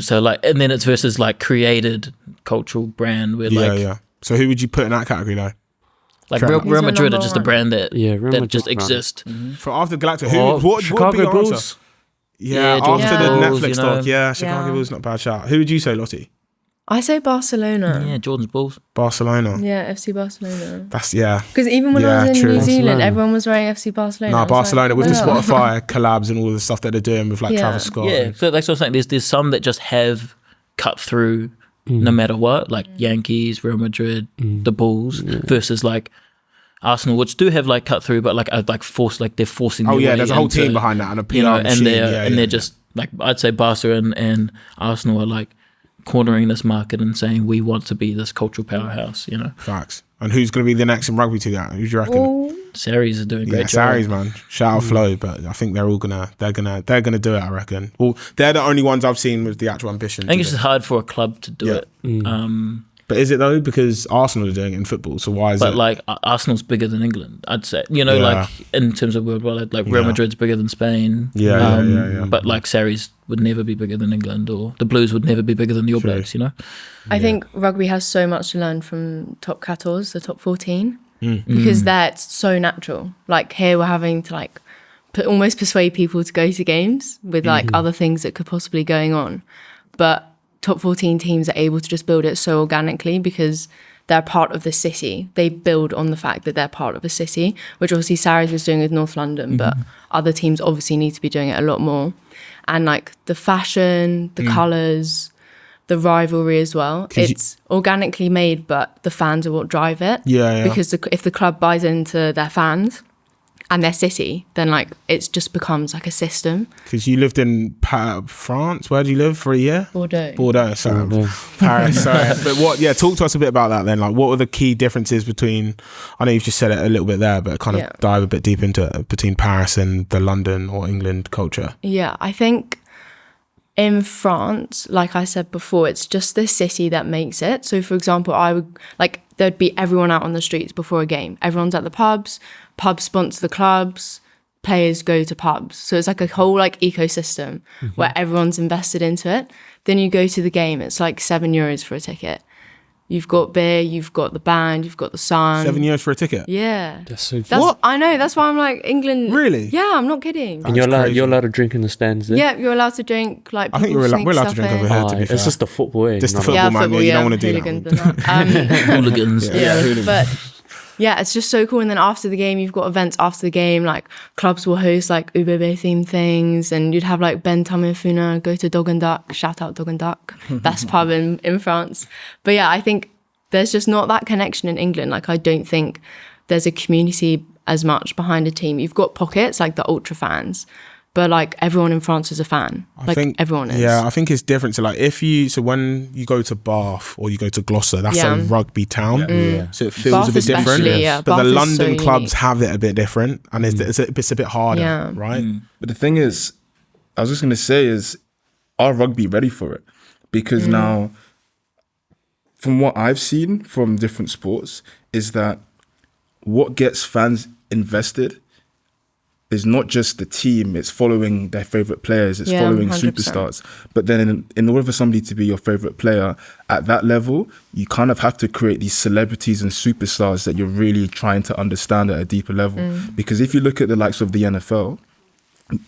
So like, and then it's versus like created cultural brand where So who would you put in that category though? Like Real Madrid are just a brand that just exists. For after Galactic, what Chicago would be your Bulls? answer? Yeah, Jordan after the Bulls, Netflix you know. doc, Chicago Bulls not a bad shout. Who would you say, Lottie? I say Barcelona. Yeah, Jordan's Bulls. Barcelona. Yeah, FC Barcelona. That's Because even when I was in New Zealand, Barcelona. everyone was wearing FC Barcelona. No, Barcelona with the wow. Spotify collabs and all the stuff that they're doing with like Travis Scott. Yeah, so that's what I'm saying. There's some that just have cut through no matter what, like Yankees, Real Madrid, the Bulls, versus like Arsenal, which do have like cut through, but like force, like they're forcing. Oh their way there's a whole into, team behind that and a PR you know, machine. and they're just like, I'd say Barca and Arsenal are like cornering this market and saying we want to be this cultural powerhouse, you know. Facts. And who's going to be the next in rugby to that? Who do you reckon? Saris is doing a great job. Saris, man. Shout out Flo, but I think they're all gonna do it. I reckon. Well, they're the only ones I've seen with the actual ambition. I think it's just hard for a club to do it. But is it though? Because Arsenal are doing it in football, so why is it? But like Arsenal's bigger than England, I'd say. You know, like in terms of worldwide, like Real Madrid's bigger than Spain. But like Saris would never be bigger than England, or the Blues would never be bigger than the All Blacks. You know. I think rugby has so much to learn from top 14, the top 14, because that's so natural. Like here, we're having to like almost persuade people to go to games with like other things that could possibly going on, but top 14 teams are able to just build it so organically because they're part of the city. They build on the fact that they're part of a city, which obviously Saris was doing with North London, but other teams obviously need to be doing it a lot more. And like the fashion, the colours, the rivalry as well. It's organically made, but the fans are what drive it. Because if the club buys into their fans and their city, then like it just becomes like a system. Because you lived in France. Where did you live for a year? Bordeaux. Sorry. Paris. Sorry. But talk to us a bit about that then. Like, what are the key differences between? I know you've just said it a little bit there, but kind of dive a bit deep into it, between Paris and the London or England culture. Yeah, I think in France, like I said before, it's just the city that makes it. So, for example, there'd be everyone out on the streets before a game. Everyone's at the pubs sponsor the clubs, players go to pubs. So it's like a whole like ecosystem where everyone's invested into it. Then you go to the game, it's like €7 for a ticket. You've got beer, you've got the band, you've got the sun. €7 for a ticket? Yeah. That's so What? I know, that's why I'm like, England. Really? Yeah, I'm not kidding. And you're allowed to drink in the stands there? Yeah, you're allowed to drink. Like, I think we're allowed to drink over here, to be fair. It's just the football, Just the football, man. football, You don't want to do hooligans that. and that. Hooligans. But yeah, it's just so cool. And then after the game, you've got events after the game. Like clubs will host like UBB themed things, and you'd have like Ben Tamirfuna go to Dog and Duck. Shout out Dog and Duck, best pub in France. But yeah, I think there's just not that connection in England. Like I don't think there's a community as much behind a team. You've got pockets like the ultra fans, but like everyone in France is a fan. Everyone is. Yeah, I think it's different. So like so when you go to Bath or you go to Gloucester, that's a rugby town. So it feels Bath a bit different. yeah. But Bath the is London so clubs unique. have it a bit different, and it's a bit harder, right? But the thing is, I was just going to say is, are rugby ready for it? Because now, from what I've seen from different sports, is that what gets fans invested is not just the team, it's following their favorite players, it's following 100%. superstars. But then in order for somebody to be your favorite player at that level, you kind of have to create these celebrities and superstars that you're really trying to understand at a deeper level. Because if you look at the likes of the NFL,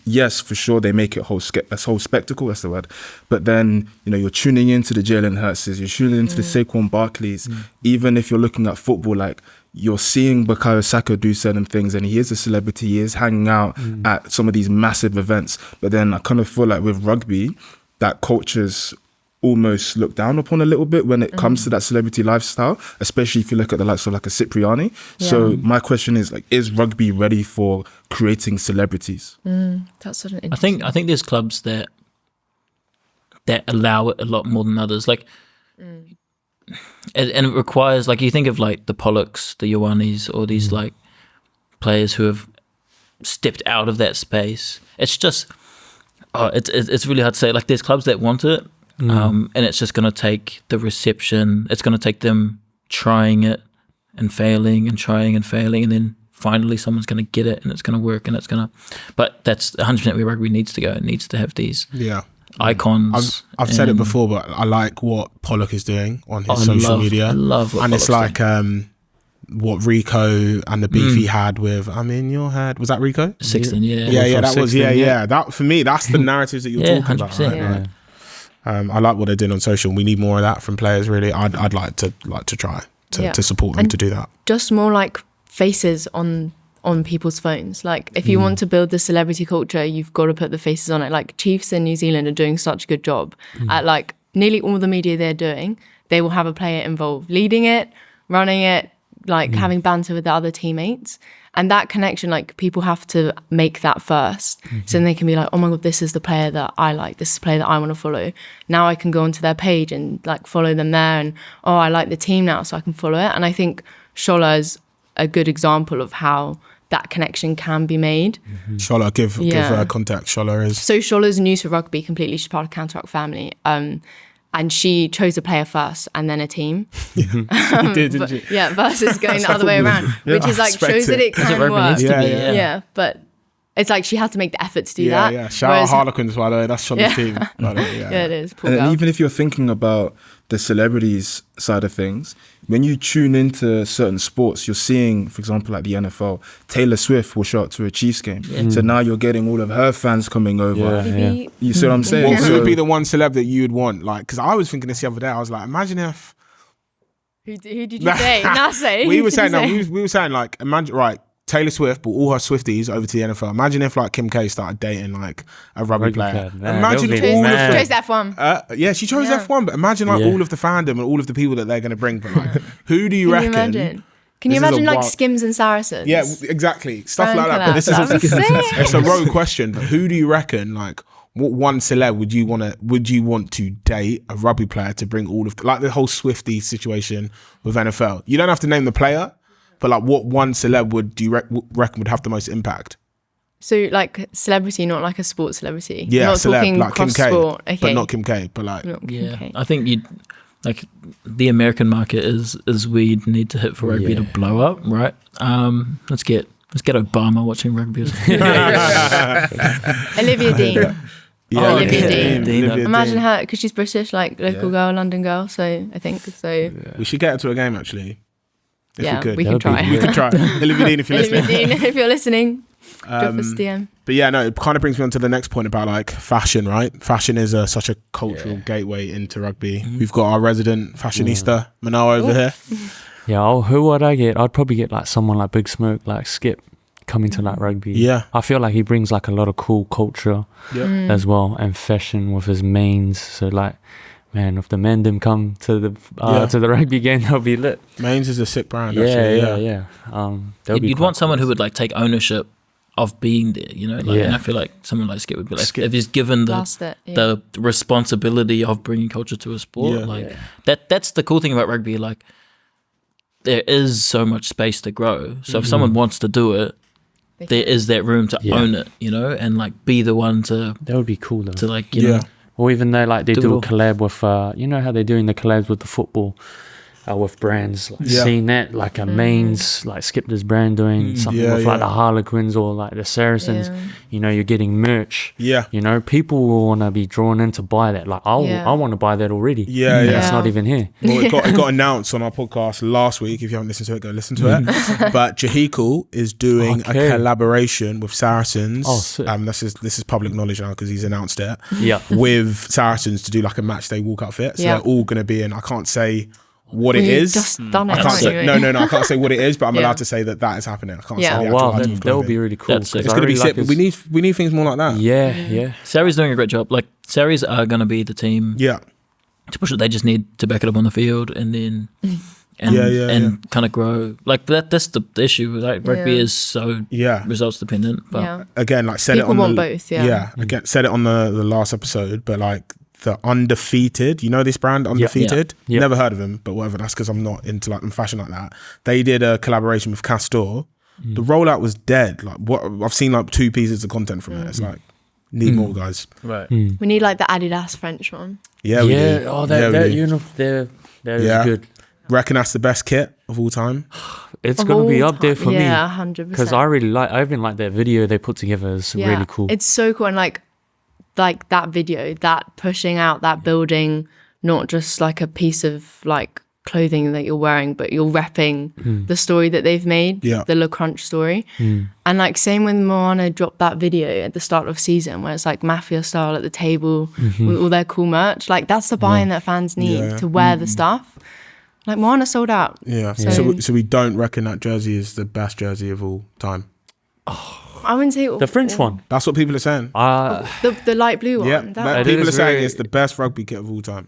yes, for sure, they make it a whole spectacle, that's the word. But then, you know, you're tuning into the Jalen Hurtses, you're tuning into the Saquon Barkleys. Even if you're looking at football, like, you're seeing Bukayo Saka do certain things, and he is a celebrity, he is hanging out at some of these massive events. But then I kind of feel like with rugby, that culture's almost looked down upon a little bit when it comes to that celebrity lifestyle, especially if you look at the likes of like a Cipriani. So my question is, like, is rugby ready for creating celebrities? That's such an interesting. I think there's clubs that allow it a lot more than others. Like, and it requires, like, you think of like the Pollocks, the Ioannis, or these like players who have stepped out of that space. It's just, it's really hard to say. Like, there's clubs that want it, and it's just going to take the reception. It's going to take them trying it and failing and trying and failing, and then finally someone's going to get it and it's going to work, and it's going to. But that's 100% where rugby needs to go. It needs to have these icons. I've said it before, but I like what Pollock is doing on his social media. I love what and it's Pollock's like what Rico and the beef he had with I'm in your head. Was that Rico? 16, Yeah, that was that for me, that's the narratives that you're talking 100%, about. Right? I like what they're doing on social. We need more of that from players, really. I'd like to try to support them to do that. Just more like faces on people's phones. Like, if you want to build the celebrity culture, you've got to put the faces on it. Like, Chiefs in New Zealand are doing such a good job at, like, nearly all the media they're doing. They will have a player involved, leading it, running it, like having banter with the other teammates. And that connection, like, people have to make that first. So then they can be like, oh my God, this is the player that I like. This is the player that I want to follow. Now I can go onto their page and like follow them there. And, oh, I like the team now, so I can follow it. And I think Shola is a good example of how that connection can be made. Shola, give her context. Shola is... So Shola's new to rugby completely. She's part of Counteruck family. And she chose a player first and then a team. You did, didn't you? Yeah, versus going the other way around, which is like shows that it can work. Yeah, but it's like she had to make the effort to do that. Yeah, shout out Harlequins, by the way. That's Shola's team. By the way, yeah, it is. Poor And girl. even if you're thinking about the celebrities side of things, when you tune into certain sports, you're seeing, for example, like the NFL, Taylor Swift will show up to a Chiefs game. So now you're getting all of her fans coming over. You see what I'm saying? Who would be the one celeb that you'd want? Like, because I was thinking this the other day. I was like, imagine if... Who did you say? Nase? We were saying, we were saying, like, imagine, right, Taylor Swift brought all her Swifties over to the NFL. Imagine if, like, Kim K started dating, like, a rugby player. Imagine all of the... Chose F1. Yeah, she chose F1, but imagine, like, all of the fandom and all of the people that they're going to bring. But, like, who do you reckon... Can you imagine like wild... Skims and Saracens? Yeah, exactly. Stuff like that. But this is it's a rogue question. But who do you reckon, like, what one celeb would you want to date a rugby player to bring all of like the whole Swiftie situation with NFL? You don't have to name the player, but like what one celeb do you reckon would have the most impact? So like celebrity, not like a sports celebrity. Yeah, not celeb, talking like Kim K, sport. Okay. but not Kim K. But like I think you'd like the American market is we need to hit for rugby to blow up, right? Let's get Obama watching rugby. Olivia Dean. Yeah, Olivia Dean. Imagine Dean. her, because she's British, like local girl, London girl. So I think so. We should get her to a game actually. If we can try. We could try. Olivia Dean, if you're listening. Olivia Dean, if you're listening, drop us a DM. But yeah, no, it kind of brings me on to the next point about like fashion, right? Fashion is such a cultural gateway into rugby. We've got our resident fashionista, Manawa, over here. Yeah, who would I get? I'd probably get like someone like Big Smoke, like Skip, coming to like rugby. Yeah. I feel like he brings like a lot of cool culture as well, and fashion with his mains. So like, man, if the men didn't come to the rugby game, they'll be lit. Mains is a sick brand. Yeah. You'd want someone who would like take ownership of being there, you know. Like, and I feel like someone like Skip would be like, if he's given the responsibility of bringing culture to a sport, that's the cool thing about rugby. Like, there is so much space to grow. So if someone wants to do it, there is that room to own it, you know, and like be the one to. That would be cool though. To like, you know. Or even though like they do a collab with, you know how they're doing the collabs with the football. with brands, like seeing that, like a mains, like Skipper's brand doing something with like the Harlequins or like the Saracens, you know, you're getting merch. Yeah. You know, people will want to be drawn in to buy that. Like, I want to buy that already. Yeah, yeah. It's not even here. Well, it got announced on our podcast last week. If you haven't listened to it, go listen to it. But Jahikul is doing a collaboration with Saracens. Oh, sick. This is public knowledge now because he's announced it. Yeah. With Saracens to do like a match day walk outfit. So they're all going to be in. I can't say what it is. Just done it. I can't say, no, I can't say what it is, but I'm Yeah. allowed to say that is happening. I can't say the Oh, actual wow, item of that would be clothing. really cool. That's sick. It's going to be sick, but we need things more like that. Yeah. Sarri's doing a great job. Like, Sarri's are going to be the team Yeah. to push it. They just need to back it up on the field and then and kind of grow. Like, that's the issue. Like, rugby is so results dependent. But Again, like said People it on want the both, yeah. Again, said it on the last episode, but like the Undefeated, you know this brand Undefeated? Yeah. Never heard of them, but whatever. That's because I'm not into like fashion like that. They did a collaboration with Castor. The rollout was dead. Like what I've seen like 2 pieces of content from it. It's like need more guys. right. We need like the Adidas French one. Yeah, we do. Oh, Yeah, we that do. uniform, that is good. Reckon that's the best kit of all time. It's Of going to be all up there time. for me. Yeah, 100%. Because I even like that video they put together. It's really cool. It's so cool. And like that video, that pushing out that building, not just like a piece of like clothing that you're wearing, but you're repping the story that they've made, the Le Crunch story. And like same when Moana dropped that video at the start of season where it's like mafia style at the table with all their cool merch. Like that's the buy-in that fans need to wear the stuff. Like Moana sold out. Yeah. So we don't reckon that jersey is the best jersey of all time. I wouldn't say The French one. That's what people are saying. the light blue one. Yeah, That people is are saying very- it's the best rugby kit of all time.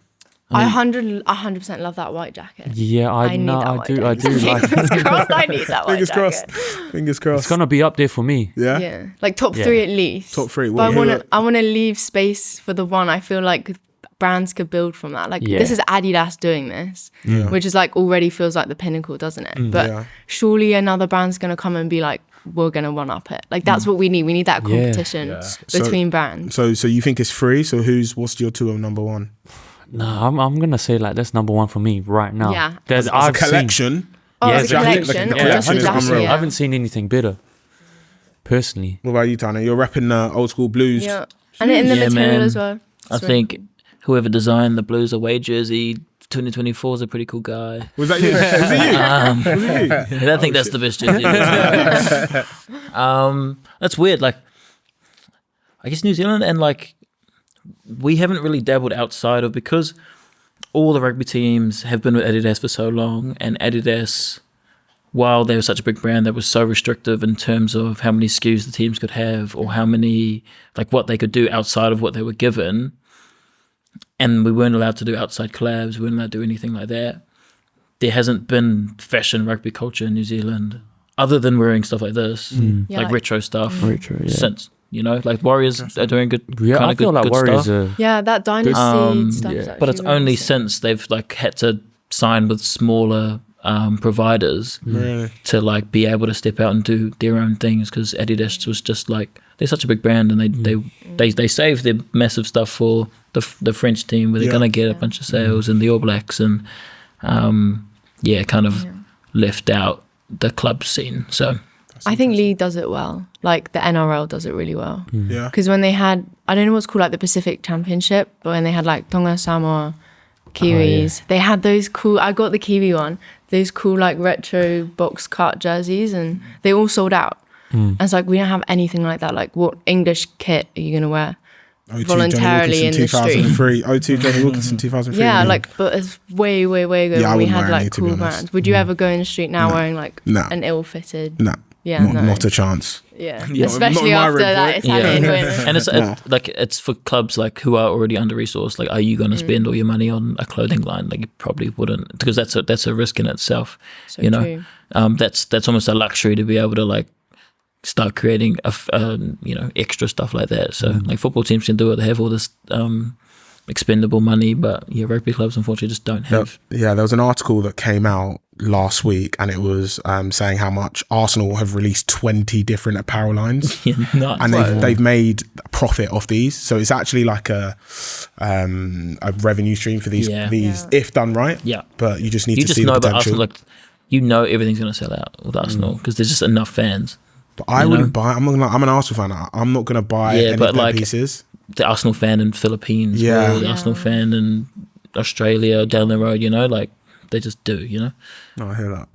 I 100% love that white jacket. Yeah, I need that know. white I do jacket. like Fingers crossed, I need that white Fingers jacket. crossed. Fingers crossed. It's going to be up there for me. Yeah. Yeah, like top 3 at least. Top 3. But What, I want to leave space for the one. I feel like brands could build from that. Like Yeah. this is Adidas doing this, which is like already feels like the pinnacle, doesn't it? But surely another brand's gonna come and be like, we're gonna one up it. Like that's what we need. We need that competition between brands. So you think it's free? So what's your 2 of number 1? No, I'm going to say like that's number 1 for me right now. Yeah. There's As a collection. As a jacket, collection, like a or just a collection is jacket, unreal. I haven't seen anything better, personally. What about you, Tane? You're repping the old school blues. Yeah, and in the Yeah, material man. as well. I think whoever designed the Blues away jersey 2024 is a pretty cool guy. Was that you? Was it you? I think that's the best jersey. That's weird. Like, I guess New Zealand and like we haven't really dabbled outside of, because all the rugby teams have been with Adidas for so long, and Adidas, while they were such a big brand that was so restrictive in terms of how many SKUs the teams could have or how many, like what they could do outside of what they were given, and we weren't allowed to do outside collabs, we weren't allowed to do anything like that. There hasn't been fashion rugby culture in New Zealand other than wearing stuff like this, like retro stuff, since, you know, like Warriors are doing good, Yeah, kind I of feel good, like good Warriors stuff. are... Yeah, that dynasty stuff. Is But it's actually really only sick. since they've like had to sign with smaller providers to like be able to step out and do their own things, because Adidas was just like, they're such a big brand, and they saved their massive stuff for the French team, where they're gonna get a bunch of sales, and the All Blacks, and left out the club scene. So I think Lee does it well. Like the NRL does it really well. Yeah. Because when they had, I don't know what's called like the Pacific Championship, but when they had like Tonga, Samoa, Kiwis, they had those cool, I got the Kiwi one, those cool like retro box cut jerseys, and they all sold out. And it's like, we don't have anything like that. Like, what English kit are you going to wear? O2 Voluntarily Johnny in the street. 2003. O2 Johnny Wilkinson 2003. Yeah, like, but it's way ago Yeah, I when we wouldn't had wear any, like to be cool honest. brands. Would you ever go in the street now wearing like Nah. an ill-fitted? Nah. Yeah, no. Not a chance. Yeah, Yeah. especially Not in my after rig, that boy. it's happening. and it's like, it's for clubs like who are already under resourced. Like, are you going to spend all your money on a clothing line? Like, you probably wouldn't, because that's a risk in itself. So you know, true. that's almost a luxury to be able to like start creating extra stuff like that. So like football teams can do it. They have all this expendable money, but yeah, rugby clubs unfortunately just don't have. Yeah, there was an article that came out last week, and it was saying how much Arsenal have released 20 different apparel lines, Yeah, nuts. and they've made a profit off these. So it's actually like a revenue stream for these if done right. Yeah, but you just need to just see know the about potential. Arsenal, like you know everything's going to sell out with Arsenal because there's just enough fans. But I wouldn't buy. I'm an Arsenal fan. I'm not going to buy any but of their like pieces. the Arsenal fan in Philippines, Yeah. or the Arsenal fan in Australia down the road, like they just do, No, I hear that.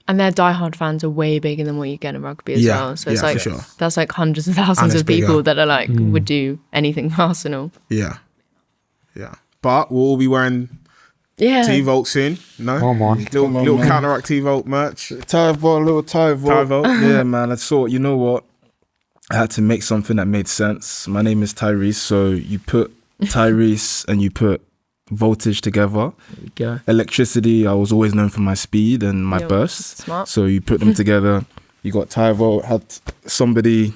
And their diehard fans are way bigger than what you get in rugby as well. So it's for like sure. that's like hundreds of thousands it's of people bigger. that are like would do anything for Arsenal. Yeah. But we'll all be wearing Yeah. T-Volt soon. No, Come on. little Counteruck T-Volt merch. Little Tyrese. Tyrese. Yeah, man. I thought, you know what? I had to make something that made sense. My name is Tyrese, so you put Tyrese and you put voltage together. There we go. Electricity, I was always known for my speed and my Yo, bursts. smart. So you put them together. You got Tyrese, had somebody,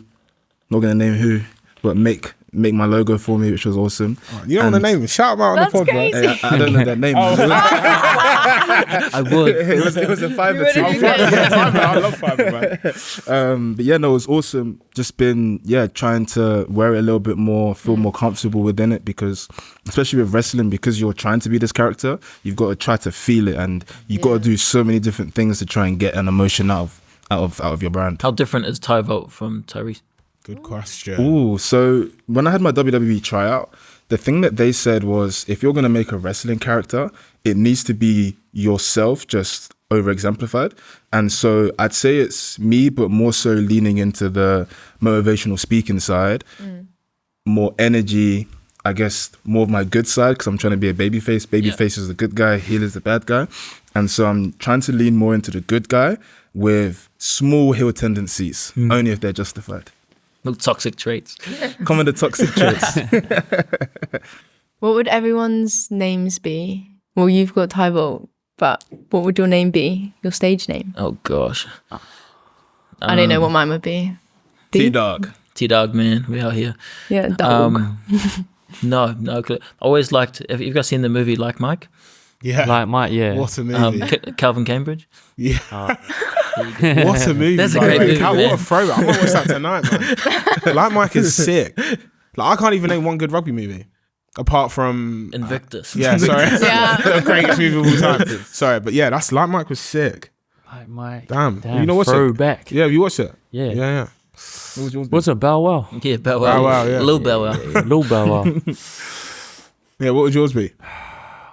not gonna name who, but make my logo for me, which was awesome. You don't know the name. Shout them out on the pod, bro. crazy. Hey, I don't know their name. I would. It was a fiver You team. would've been- I love Fiverr, man. But yeah, no, it was awesome. Just been, trying to wear it a little bit more, feel more comfortable within it, because especially with wrestling, because you're trying to be this character, you've got to try to feel it, and you've got to do so many different things to try and get an emotion out of your brand. How different is Tyrese from Tyrese? Good question. Ooh, so when I had my WWE tryout, the thing that they said was, if you're going to make a wrestling character, it needs to be yourself, just over exemplified. And so I'd say it's me, but more so leaning into the motivational speaking side, more energy, I guess more of my good side, because I'm trying to be a babyface. Babyface is the good guy, heel is the bad guy. And so I'm trying to lean more into the good guy with small heel tendencies, only if they're justified. Little toxic traits. Come on, the toxic traits. What would everyone's names be? Well, you've got Tyrese, but what would your name be? Your stage name? Oh gosh. I don't know what mine would be. T-Dog. T-Dog, man, we out here. Yeah, dog. No. I always liked. Have you guys seen the movie Like Mike? Yeah. Like Mike, yeah. What a movie. Calvin Cambridge. Yeah. What a movie. That's a by the great way. movie, What man. a throwback. I might watch that tonight, man. Like Mike is sick. Like I can't even name one good rugby movie. Apart from Invictus. yeah, sorry. Yeah. The greatest movie of all time. Sorry, but yeah, that's Like Mike was sick. Like Mike. Damn. You know what's it? Throwback. Yeah, you watched it? Yeah. Yeah. What's a Bow Wow? Yeah, Bow Bow Wow. Wow, yeah. Lil Bow Wow. Lil Bow Wow. Yeah, what would yours be?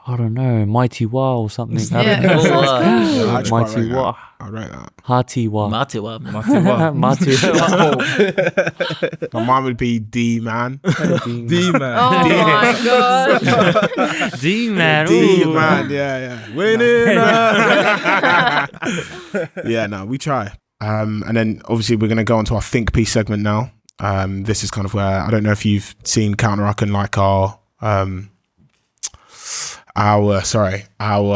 I don't know. Mighty Wow or something. I Yeah. don't know. Oh, Yeah, I actually quite Mighty rate that. Wow. I'll rate that. Hearty Wow. Marty Wow. Mighty Wow. My mine would be D-Man. D-Man. Oh my god. D-Man. D-Man, yeah. Winning. Yeah, no, we try. And then obviously we're going to go on to our think piece segment now. This is kind of where, I don't know if you've seen Counteruck and like our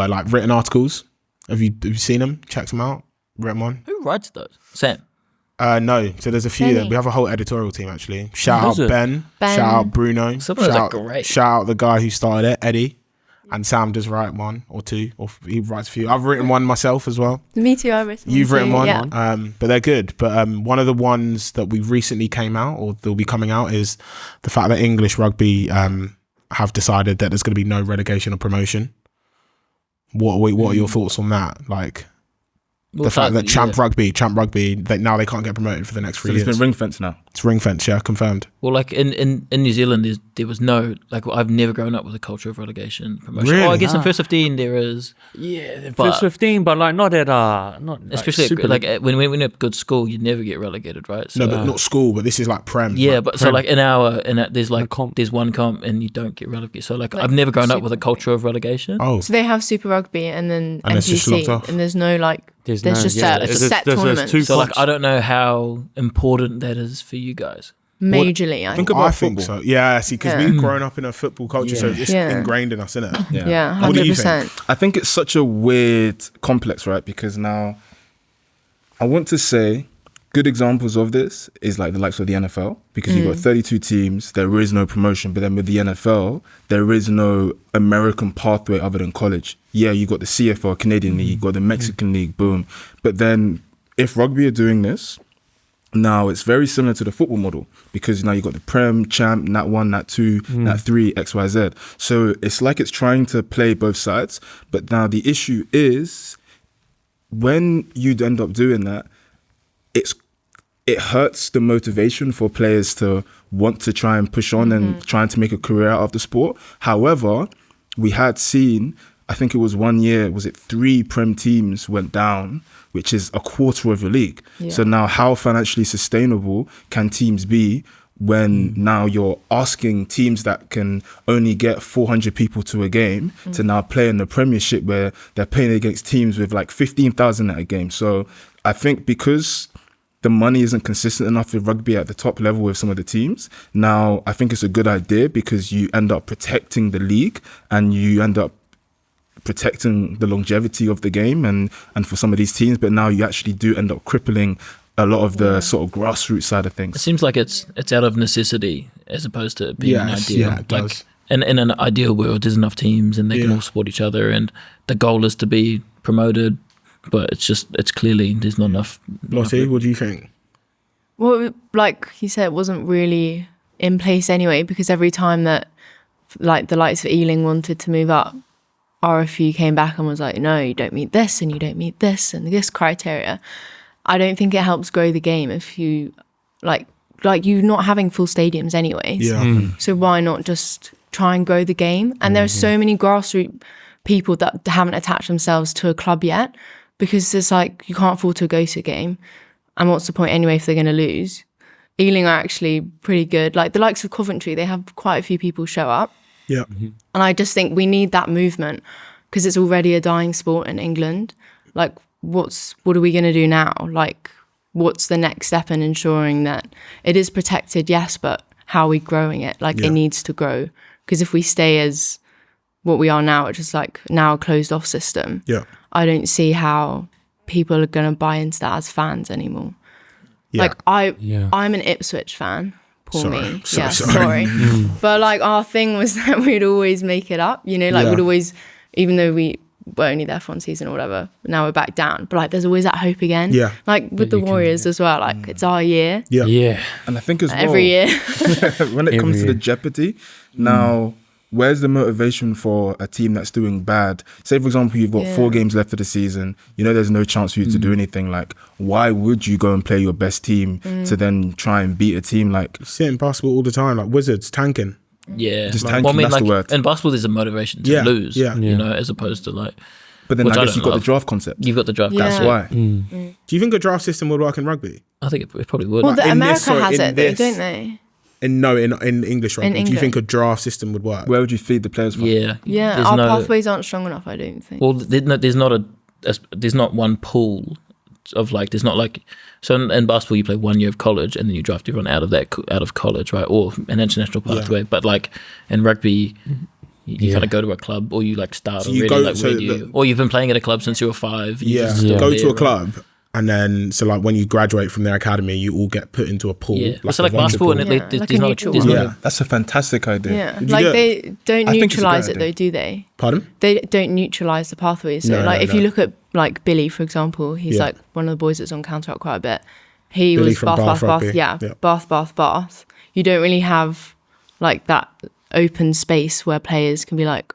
like written articles. Have you seen them? Checked them out? Written one? Who writes those? Sam. No. So there's a few. Benny. We have a whole editorial team actually. Shout Who's out it? Ben. Ben. Shout out Bruno. Some of those shout, are great. Shout out the guy who started it, Eddie. And Sam does write one or two, or he writes a few. I've written one myself as well. Me too, I've written You've written too, one, Yeah. but they're good. But one of the ones that we recently came out, or they'll be coming out, is the fact that English rugby have decided that there's going to be no relegation or promotion. What are your thoughts on that? Like the fact that Champ Rugby, now they can't get promoted for the next 3 So years. it's been ring fenced now. It's ring fence, yeah, confirmed. Well, like in New Zealand, there was no, like, I've never grown up with a culture of relegation promotion. Really? Oh, I guess in first 15 there is, Yeah, But- first 15, but like not at not especially super like when we went to good school, you'd never get relegated, right? So, No, but not school. But this is like Prem. yeah, like but so Prem. like there's like comp. there's one comp and you don't get relegated. So like I've never grown up with a culture of relegation. Oh, So they have Super Rugby and then And it's just NPC, locked off. and there's no like. There's no- just yeah, it's a there's- set there's tournament. two So like comps. I don't know how important that is for you guys. Majorly, I Think think. about I think football. so. Yeah, see, because Yeah. we've grown up in a football culture, so it's Yeah. ingrained in us, isn't it? Yeah, What do you 100%. I think it's such a weird complex, right? Because now I want to say good examples of this is like the likes of the NFL, because you've got 32 teams, there is no promotion. But then with the NFL, there is no American pathway other than college. Yeah, you got the CFL, Canadian League, you got the Mexican League, boom. But then if rugby are doing this, now it's very similar to the football model, because now you've got the Prem, Champ, Nat 1, Nat 2, Nat 3, XYZ. So it's like it's trying to play both sides. But now the issue is, when you'd end up doing that, it hurts the motivation for players to want to try and push on and trying to make a career out of the sport. However, we had seen, I think it was 1 year, was it 3 Prem teams went down, which is a quarter of the league. Yeah. So now how financially sustainable can teams be when now you're asking teams that can only get 400 people to a game to now play in the Premiership, where they're playing against teams with like 15,000 at a game. So I think because the money isn't consistent enough with rugby at the top level with some of the teams, now I think it's a good idea, because you end up protecting the league and you end up protecting the longevity of the game and for some of these teams. But now you actually do end up crippling a lot of the sort of grassroots side of things. It seems like it's out of necessity as opposed to being an ideal. Yeah, it does. In an ideal world, there's enough teams and they can all support each other, and the goal is to be promoted. But it's clearly there's not enough. Lottie, what do you think? Well, like you said, it wasn't really in place anyway, because every time that like the likes of Ealing wanted to move up, RFU came back and was like, no, you don't meet this and you don't meet this and this criteria. I don't think it helps grow the game if you like you not having full stadiums anyways. Yeah. So why not just try and grow the game? And there are so many grassroots people that haven't attached themselves to a club yet, because it's like you can't afford to go to a game. And what's the point anyway if they're going to lose? Ealing are actually pretty good. Like the likes of Coventry, they have quite a few people show up. Yeah. And I just think we need that movement, because it's already a dying sport in England. Like, what are we going to do now? Like, what's the next step in ensuring that it is protected? Yes, but how are we growing it? Like, it needs to grow. Because if we stay as what we are now, which is like now a closed off system, I don't see how people are going to buy into that as fans anymore. Yeah. Like I'm an Ipswich fan. Poor me. Sorry. But like our thing was that we'd always make it up, you know, like we'd always, even though we were only there for one season or whatever, now we're back down. But like there's always that hope again. Yeah. Like with the Warriors as well, like it's our year. Yeah. Yeah. And I think as well, every year. when it comes to the jeopardy, now where's the motivation for a team that's doing bad? Say, for example, you've got 4 games left of the season. You know there's no chance for you to do anything. Like, why would you go and play your best team to then try and beat a team like... You see it in basketball all the time, like Wizards tanking. Yeah. Just tanking, that's the word. In basketball, there's a motivation to lose, you know, as opposed to like... But then I guess you've got the draft concept. You've got the draft concept. That's why. Do you think a draft system would work in rugby? I think it probably would. Well, America has it though, don't they? In English rugby, do you think a draft system would work? Where would you feed the players from? Yeah. Our pathways aren't strong enough, I don't think. Well, there's not one pool of like, there's not like, so in basketball you play 1 year of college and then you draft everyone out of college, right, or an international pathway. But like in rugby, you kind of go to a club, or you like start already, or you've been playing at a club since you were 5. You go to a club. And then, so like when you graduate from their academy, you all get put into a pool. Yeah. So like basketball, and that's a fantastic idea. Yeah, like they don't neutralise it though, do they? Pardon? They don't neutralise the pathways. So if you look at like Billy, for example, he's like one of the boys that's on Counteruck quite a bit. He Billy was Bath. You don't really have like that open space where players can be like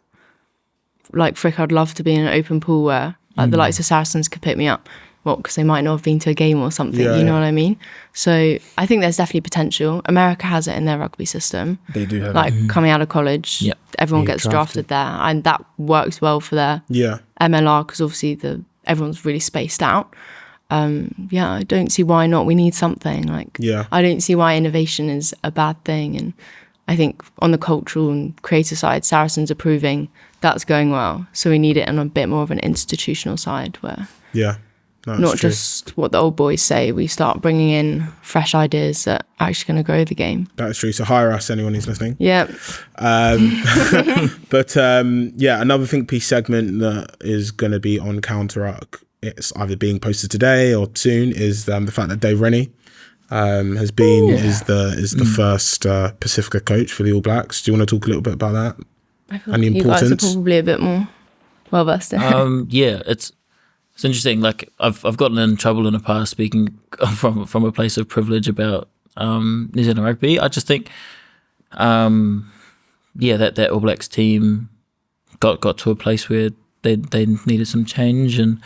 Frick, I'd love to be in an open pool where like the likes of Saracens could pick me up. Well, because they might not have been to a game or something, you know what I mean? So I think there's definitely potential. America has it in their rugby system. They do have like coming out of college, everyone gets drafted there, and that works well for their MLR, because obviously everyone's really spaced out. I don't see why not. We need something. I don't see why innovation is a bad thing, and I think on the cultural and creative side, Saracens are proving that's going well. So we need it on a bit more of an institutional side where not just what the old boys say. We start bringing in fresh ideas that are actually going to grow the game. That's true. So hire us, anyone who's listening. Yeah. But another think piece segment that is going to be on Counteruck it's either being posted today or soon, is the fact that Dave Rennie has been is the first Pacifica coach for the All Blacks. Do you want to talk a little bit about that? I feel And the like you guys are importance? probably a bit more well versed in it. Yeah, it's interesting. Like I've gotten in trouble in the past speaking from a place of privilege about New Zealand rugby. I just think, that All Blacks team got to a place where they needed some change, and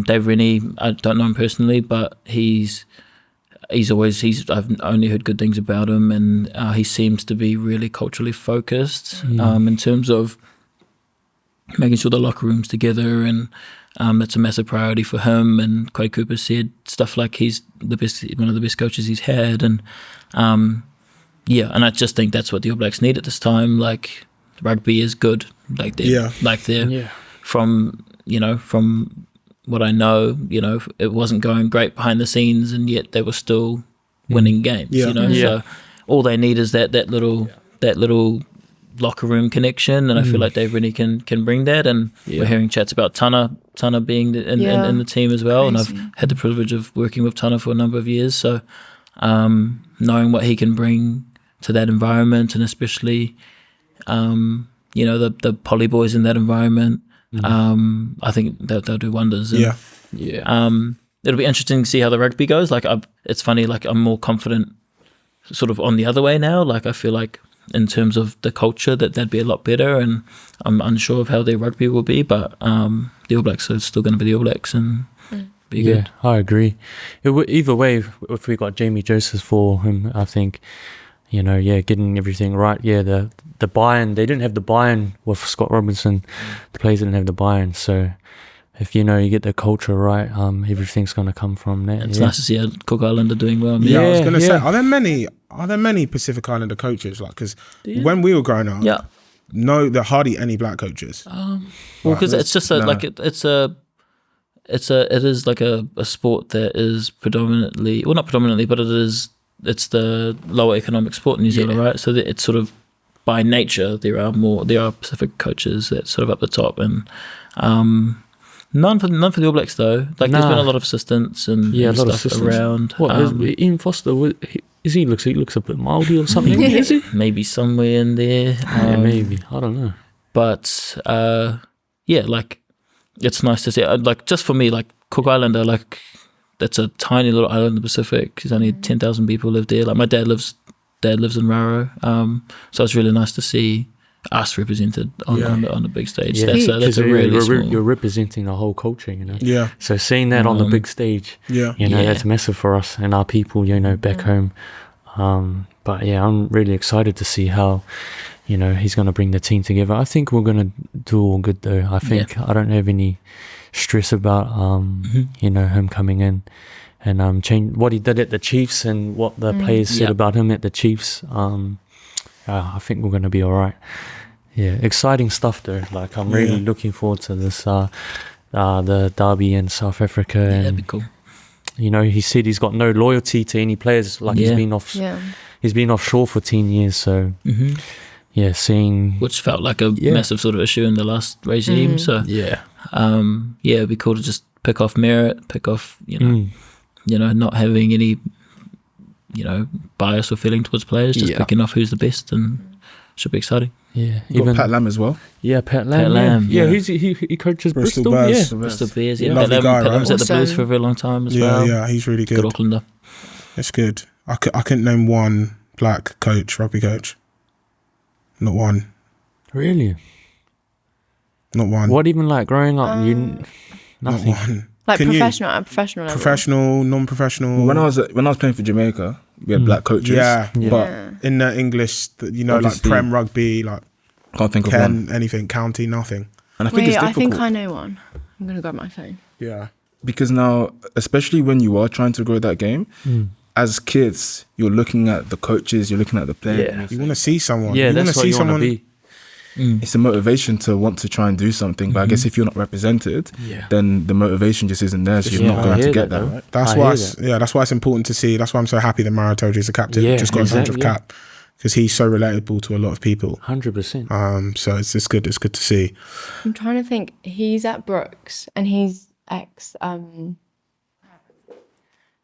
Dave Rennie, I don't know him personally, but I've only heard good things about him, and he seems to be really culturally focused in terms of making sure the locker room's together, and that's a massive priority for him. And Quade Cooper said stuff like he's one of the best coaches he's had, and and I just think that's what the All Blacks need at this time. Like, rugby is good, they're from what I know, it wasn't going great behind the scenes, and yet they were still winning games. So all they need is that little locker room connection, and I feel like Dave Rennie can bring that. And we're hearing chats about Tana being in the team as well. Crazy. And I've had the privilege of working with Tana for a number of years, so knowing what he can bring to that environment, and especially the poly boys in that environment, I think they'll do wonders. And, it'll be interesting to see how the rugby goes. Like, it's funny, like I'm more confident sort of on the other way now. Like, I feel like in terms of the culture that'd be a lot better, and I'm unsure of how their rugby will be, but the All Blacks are still going to be the All Blacks and be good. I agree. Either way, if we got Jamie Joseph for him, I think, getting everything right. The buy-in, they didn't have the buy-in with Scott Robinson. The players didn't have the buy-in, so if you get the culture right, everything's going to come from there. It's nice to see Cook Islander doing well. Yeah, I was going to say, are there many Pacific Islander coaches? Like, because when we were growing up, no, there are hardly any black coaches. Because it's just it is like a sport that is predominantly, well, not predominantly, but it's the lower economic sport in New Zealand, right? So that it's sort of, by nature, there are Pacific coaches that's sort of up the top, and none for the All Blacks though. Like, there's been a lot of assistants and a lot stuff of assistants around. What Ian Foster? He looks a bit mouldy or something? Is he? Maybe somewhere in there. Maybe, I don't know. But like, it's nice to see. Like, just for me, like Cook Islander, like, that's a tiny little island in the Pacific. There's only 10,000 people live there. Like, my dad lives in Raro, so it's really nice to see us represented on the big stage. That's a really small. You're representing the whole culture, Yeah. So seeing that on the big stage, that's massive for us and our people, back home. But I'm really excited to see how, he's going to bring the team together. I think we're going to do all good though. I think I don't have any stress about him coming in and change what he did at the Chiefs and what the players said about him at the Chiefs. I think we're going to be all right. Yeah, exciting stuff though. Like, I'm really looking forward to this the derby in South Africa. Yeah, and that'd be cool. He said he's got no loyalty to any players. Like, he's been offshore for 10 years. So seeing, which felt like a massive sort of issue in the last regime. So it'd be cool to just pick off merit, pick off not having any bias or feeling towards players, just picking off who's the best, and should be exciting. Yeah, even Pat Lam as well. Yeah, Pat Lam. Yeah, he coaches Bristol Bears. Yeah, Bristol Bears. Yeah, Lovely guy, Pat Lam's right? at the Blues for a very long time as well. Yeah, he's really good. Good Aucklander. It's good. I couldn't name one black rugby coach. Not one. Really? Not one. What, even like growing up, nothing. Not one. Like, Can professional level. Professional, non-professional. When I was playing for Jamaica, we had black coaches. Yeah, but but in the English, like Obviously. Prem rugby, like can't think of Ken, one. anything, county, nothing. And I think it's I difficult. think I know one. I'm gonna grab my phone. Yeah. Because now, especially when you are trying to grow that game, as kids, you're looking at the coaches, you're looking at the players. Yeah. You want to see someone. Yeah, you that's what you want to be. It's a motivation to want to try and do something. But I guess if you're not represented, then the motivation just isn't there. So you're not going to get that. Right? That's why it's important to see. That's why I'm so happy that Mara Toji is a captain. Yeah, just got a bunch of cap. Because he's so relatable to a lot of people. 100%. So it's good. It's good to see. I'm trying to think. He's at Brooks, and he's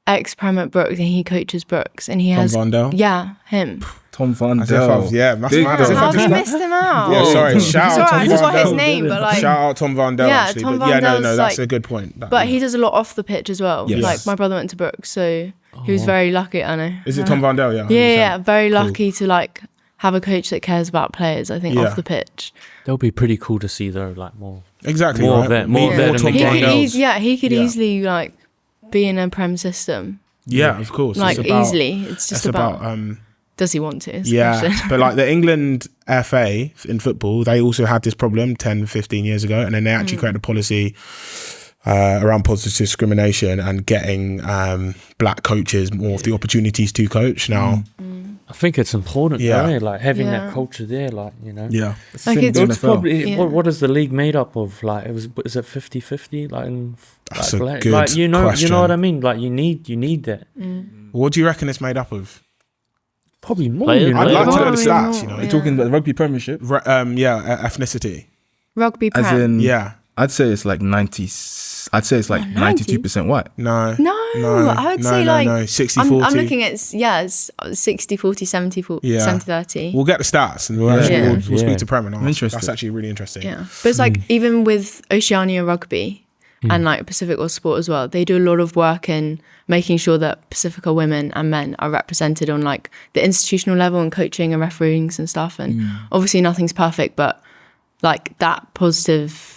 ex-prem at Brooks, and he coaches Brooks, and he Tom has Vondel? Yeah, him. Tom Van As if Del. I've- yeah, that's Big mad. dog. As if How I've have you just- missed him out? Yeah, sorry. Shout out Sorry, Tom I just got his Vondel. name, but like, Shout out Tom Vondel, Yeah, actually. Tom But yeah, no, Vondel's that's like- a good point. but he does a lot off the pitch as well. Yes. Like my brother went to Brooks, so he was very lucky. I know. Is it Tom Vondel? Yeah. Yeah, 100%. very Cool. lucky to like have a coach that cares about players. I think Yeah. off the pitch. That'll be pretty cool to see though, like more. Exactly. More right? of that- More more of that in Tom the game. Vondels. He could Yeah. easily like be in a prem system, Yeah, of course. like It's about- easily. It's just It's about, about does he want to? Is the yeah, question. but like the England FA in football, they also had this problem 10, 15 years ago, and then they actually created a policy around positive discrimination and getting black coaches more of the opportunities to coach. Now, I think it's important, Yeah. yeah. Like having Yeah. that culture there, like, you know. yeah, Like it's- It's probably Yeah. what is the league made up of? Like, is it 50-50? Like, in, That's like, a black, good like you know question. what I mean. Like, you need that. what do you reckon it's made up of? Probably more. Players, you know? I'd like to know the Probably stats. more, You know, You're talking about the rugby premiership? ethnicity. Rugby prem. As in, Yeah, I'd say it's like 90. I'd say it's like 92% white. no, No, I would say like 60-40. I'm looking at it's 60-40, 70-40, Yeah. 70-30. We'll get the stats and we'll, Yeah. actually, Yeah. we'll speak Yeah. to Prem and ask. Interesting. That's actually really interesting. Yeah, but it's like even with Oceania Rugby and like Pacific World Sport as well, they do a lot of work in making sure that Pacifica women and men are represented on like the institutional level and coaching and refereeing and stuff. And obviously nothing's perfect, but like that positive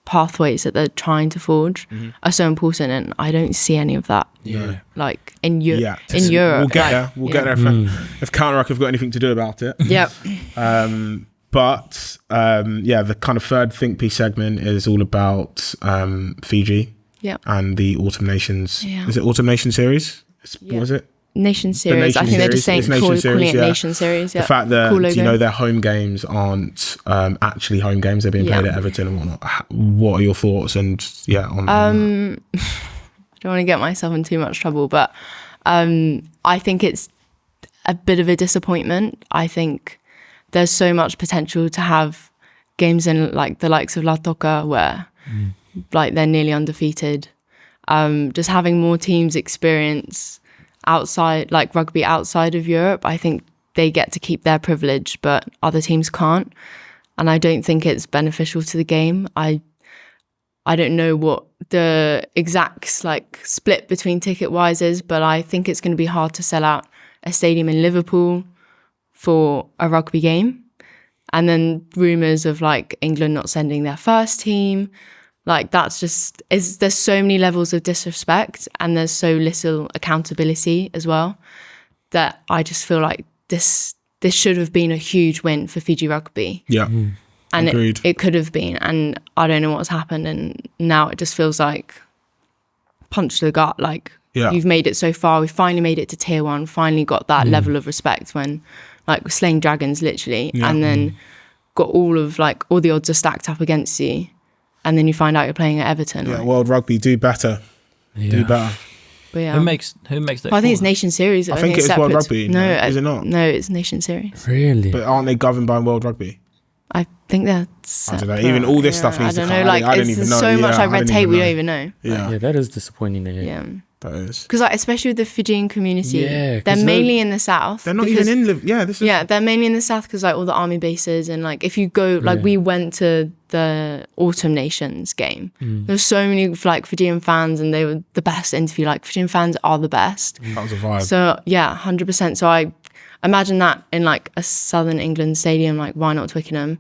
pathways that they're trying to forge are so important, and I don't see any of that. Yeah. Like in Europe, Yeah, in Europe, we'll get like, there. We'll yeah. get there. If Counteruck have got anything to do about it. Yep. But the kind of third think piece segment is all about Fiji Yep. and the Autumn Nations. Yeah. Is it Autumn Nation Series? Yeah. What was it? Nation Series. Nation I think they're just Series. saying It's Nation calling Series, it yeah. Nation Series. Yeah. The fact that Cool logo. their home games aren't actually home games; they're being played Yeah. at Everton and whatnot. What are your thoughts? And on I don't want to get myself in too much trouble, but I think it's a bit of a disappointment. I think there's so much potential to have games in like the likes of La Toca where like they're nearly undefeated. Just having more teams experience outside, like rugby outside of Europe, I think they get to keep their privilege, but other teams can't. And I don't think it's beneficial to the game. I don't know what the exact like split between ticket wise is, but I think it's going to be hard to sell out a stadium in Liverpool for a rugby game. And then rumours of like England not sending their first team, like that's just there's so many levels of disrespect and there's so little accountability as well that I just feel like this should have been a huge win for Fiji Rugby. Yeah. And Agreed. it could have been, and I don't know what's happened, and now it just feels like punch to the gut. Like you've made it so far, we finally made it to tier 1, finally got that level of respect when like we're slaying dragons literally, and then got all the odds are stacked up against you, and then you find out you're playing at Everton. Yeah, like, World Rugby, do better. Do better. but yeah. Who makes that? I think it's call? Nation Series. I think it's World separate. Rugby. No, Is it not? No, it's Nation Series. Really? But aren't they governed by World Rugby? I think that's. I don't know. separate. Even all this stuff Yeah, needs to I come. don't know. Like I don't it's even know. so much Yeah, like I red don't tape. even We know. don't even know. Yeah, Yeah, that is disappointing to hear. Yeah. that is. Because like, especially with the Fijian community, Yeah, 'cause they're they're- mainly in the south. They're not because- even in Liv. Yeah, this is. Yeah, they're mainly in the south because like all the army bases and like if you go like Yeah. we went to the Autumn Nations game. There's so many like Fijian fans and they were the best interview. Like Fijian fans are the best. That was a vibe. So yeah, 100%. So I imagine that in like a Southern England stadium, like why not Twickenham?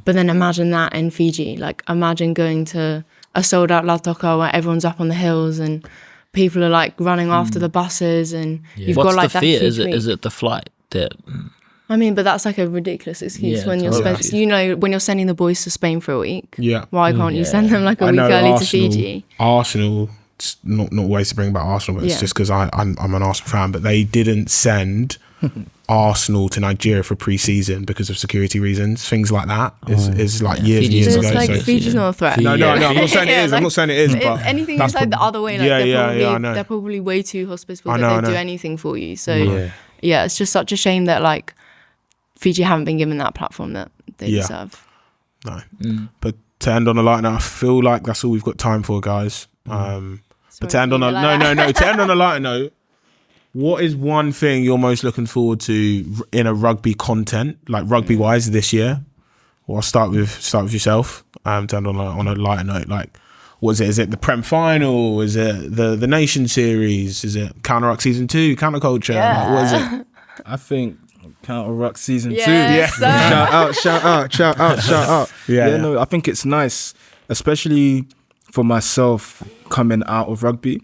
But then imagine that in Fiji. Like imagine going to a sold out La Toca where everyone's up on the hills and people are like running after the buses and you've What's got like the that fear? huge Is meet. it the flight that? I mean, but that's like a ridiculous excuse Yeah, when you're totally. supposed, you know, when you're sending the boys to Spain for a week. Yeah. Why can't you Yeah. send them like a I week know early to Arsenal. Fiji? Arsenal. It's not ways to bring about Arsenal, but it's Yeah. just because I'm an Arsenal fan. But they didn't send Arsenal to Nigeria for pre-season because of security reasons. Things like that is like years and Fiji's years So ago. it's like So- Fiji's not a threat. no, I'm not saying it Yeah, is. I'm like, not saying it is. If But anything that's is like prob- the other way, like I know. they're probably way too hospitable I that know, I they'll do know. anything for you. So Yeah. yeah, it's just such a shame that like Fiji haven't been given that platform that they Yeah. deserve. No. But to end on a light note, I feel like that's all we've got time for, guys. But to end on a to end on a lighter note, what is one thing you're most looking forward to in a rugby content, like rugby wise, this year? Well, I'll start with yourself. To end on a lighter note, like, what is it? Is it the Prem final? Is it the Nation series? Is it Counteruck season 2? Counterculture? Yeah. Like, what is it? I think Counteruck season 2. Yeah. Shout out. Yeah. No, I think it's nice, especially for myself coming out of rugby,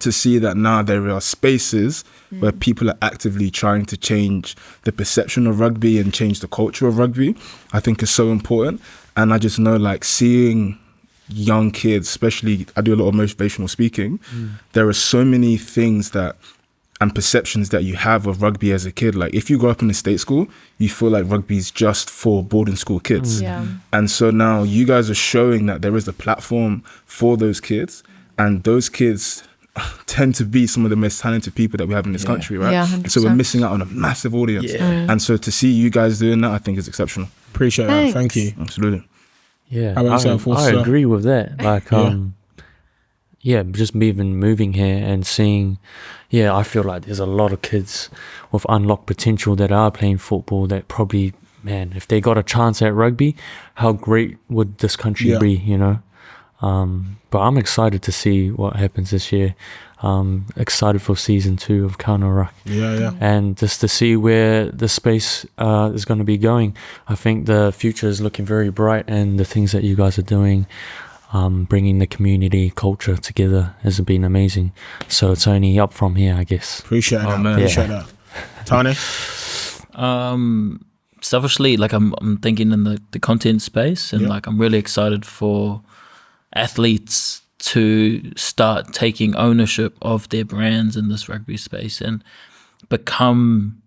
to see that now there are spaces where people are actively trying to change the perception of rugby and change the culture of rugby. I think is so important. And I just know, like, seeing young kids, especially, I do a lot of motivational speaking. There are so many things and perceptions that you have of rugby as a kid. Like, if you grow up in a state school, you feel like rugby is just for boarding school kids. Yeah. And so now you guys are showing that there is a platform for those kids, and those kids tend to be some of the most talented people that we have in this country, right? Yeah, 100%. So we're missing out on a massive audience. And so to see you guys doing that, I think is exceptional. Appreciate that. Thank you. Absolutely. Yeah, How about yourself? I agree with that. Like, just moving here and seeing, I feel like there's a lot of kids with unlocked potential that are playing football that probably, man, if they got a chance at rugby, how great would this country be, you know? But I'm excited to see what happens this year. Excited for season 2 of Counteruck. And just to see where the space is going to be going. I think the future is looking very bright, and the things that you guys are doing, bringing the community culture together, has been amazing. So it's only up from here, I guess. Appreciate that. Man. Appreciate that. Tane? Selfishly, like, I'm thinking in the content space, and like, I'm really excited for athletes to start taking ownership of their brands in this rugby space and become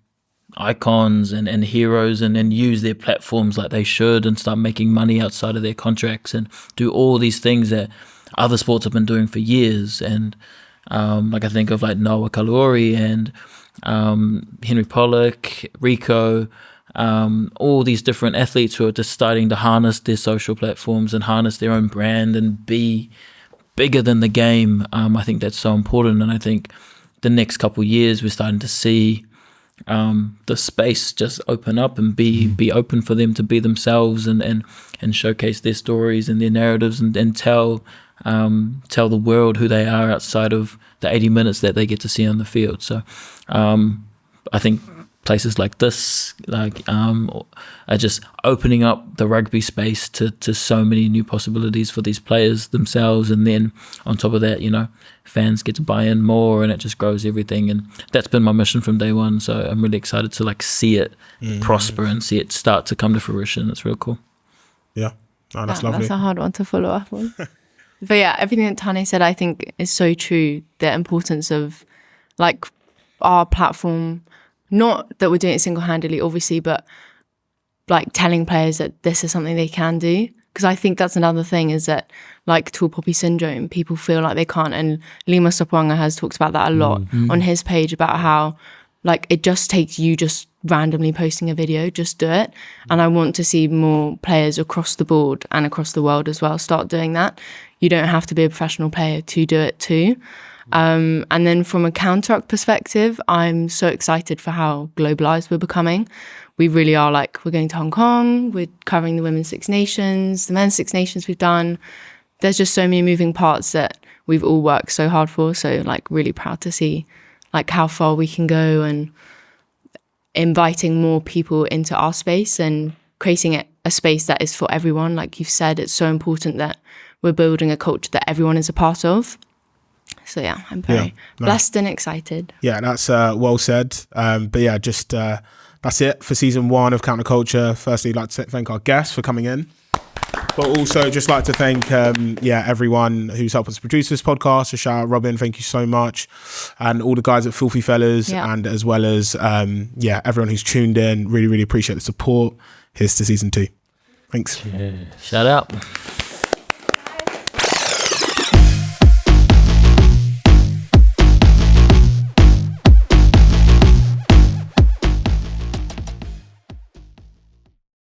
icons and heroes, and then use their platforms like they should, and start making money outside of their contracts, and do all these things that other sports have been doing for years. And like, I think of like Noah Kalori and Henry Pollock, Rico, all these different athletes who are just starting to harness their social platforms and harness their own brand and be bigger than the game. I think that's so important, and I think the next couple of years we're starting to see the space just open up and be open for them to be themselves and showcase their stories and their narratives, and tell the world who they are outside of the 80 minutes that they get to see on the field. So I think places like this, like, are just opening up the rugby space to so many new possibilities for these players themselves. And then on top of that, you know, fans get to buy in more, and it just grows everything. And that's been my mission from day one. So I'm really excited to like see it prosper and see it start to come to fruition. It's real cool. Yeah. Oh, that's lovely. That's a hard one to follow up on. But yeah, everything that Tane said, I think is so true. The importance of like our platform, not that we're doing it single-handedly, obviously, but like telling players that this is something they can do. Because I think that's another thing, is that like tall poppy syndrome, people feel like they can't. And Lima Sopwanga has talked about that a lot on his page, about how like it just takes you just randomly posting a video, just do it. And I want to see more players across the board and across the world as well start doing that. You don't have to be a professional player to do it too. And then from a Counteruck perspective, I'm so excited for how globalized we're becoming. We really are. Like, we're going to Hong Kong, we're covering the Women's Six Nations, the Men's Six Nations we've done. There's just so many moving parts that we've all worked so hard for. So like, really proud to see like how far we can go, and inviting more people into our space and creating a space that is for everyone. Like you've said, it's so important that we're building a culture that everyone is a part of. So yeah, I'm very blessed and excited. Yeah, that's well said. But yeah, just that's it for season 1 of Counterculture. Firstly, I'd like to thank our guests for coming in, but also just like to thank everyone who's helped us produce this podcast. A shout out Robin, thank you so much, and all the guys at Filthy Fellas, and as well as everyone who's tuned in. Really appreciate the support. Here's to season 2. Thanks. Shout out.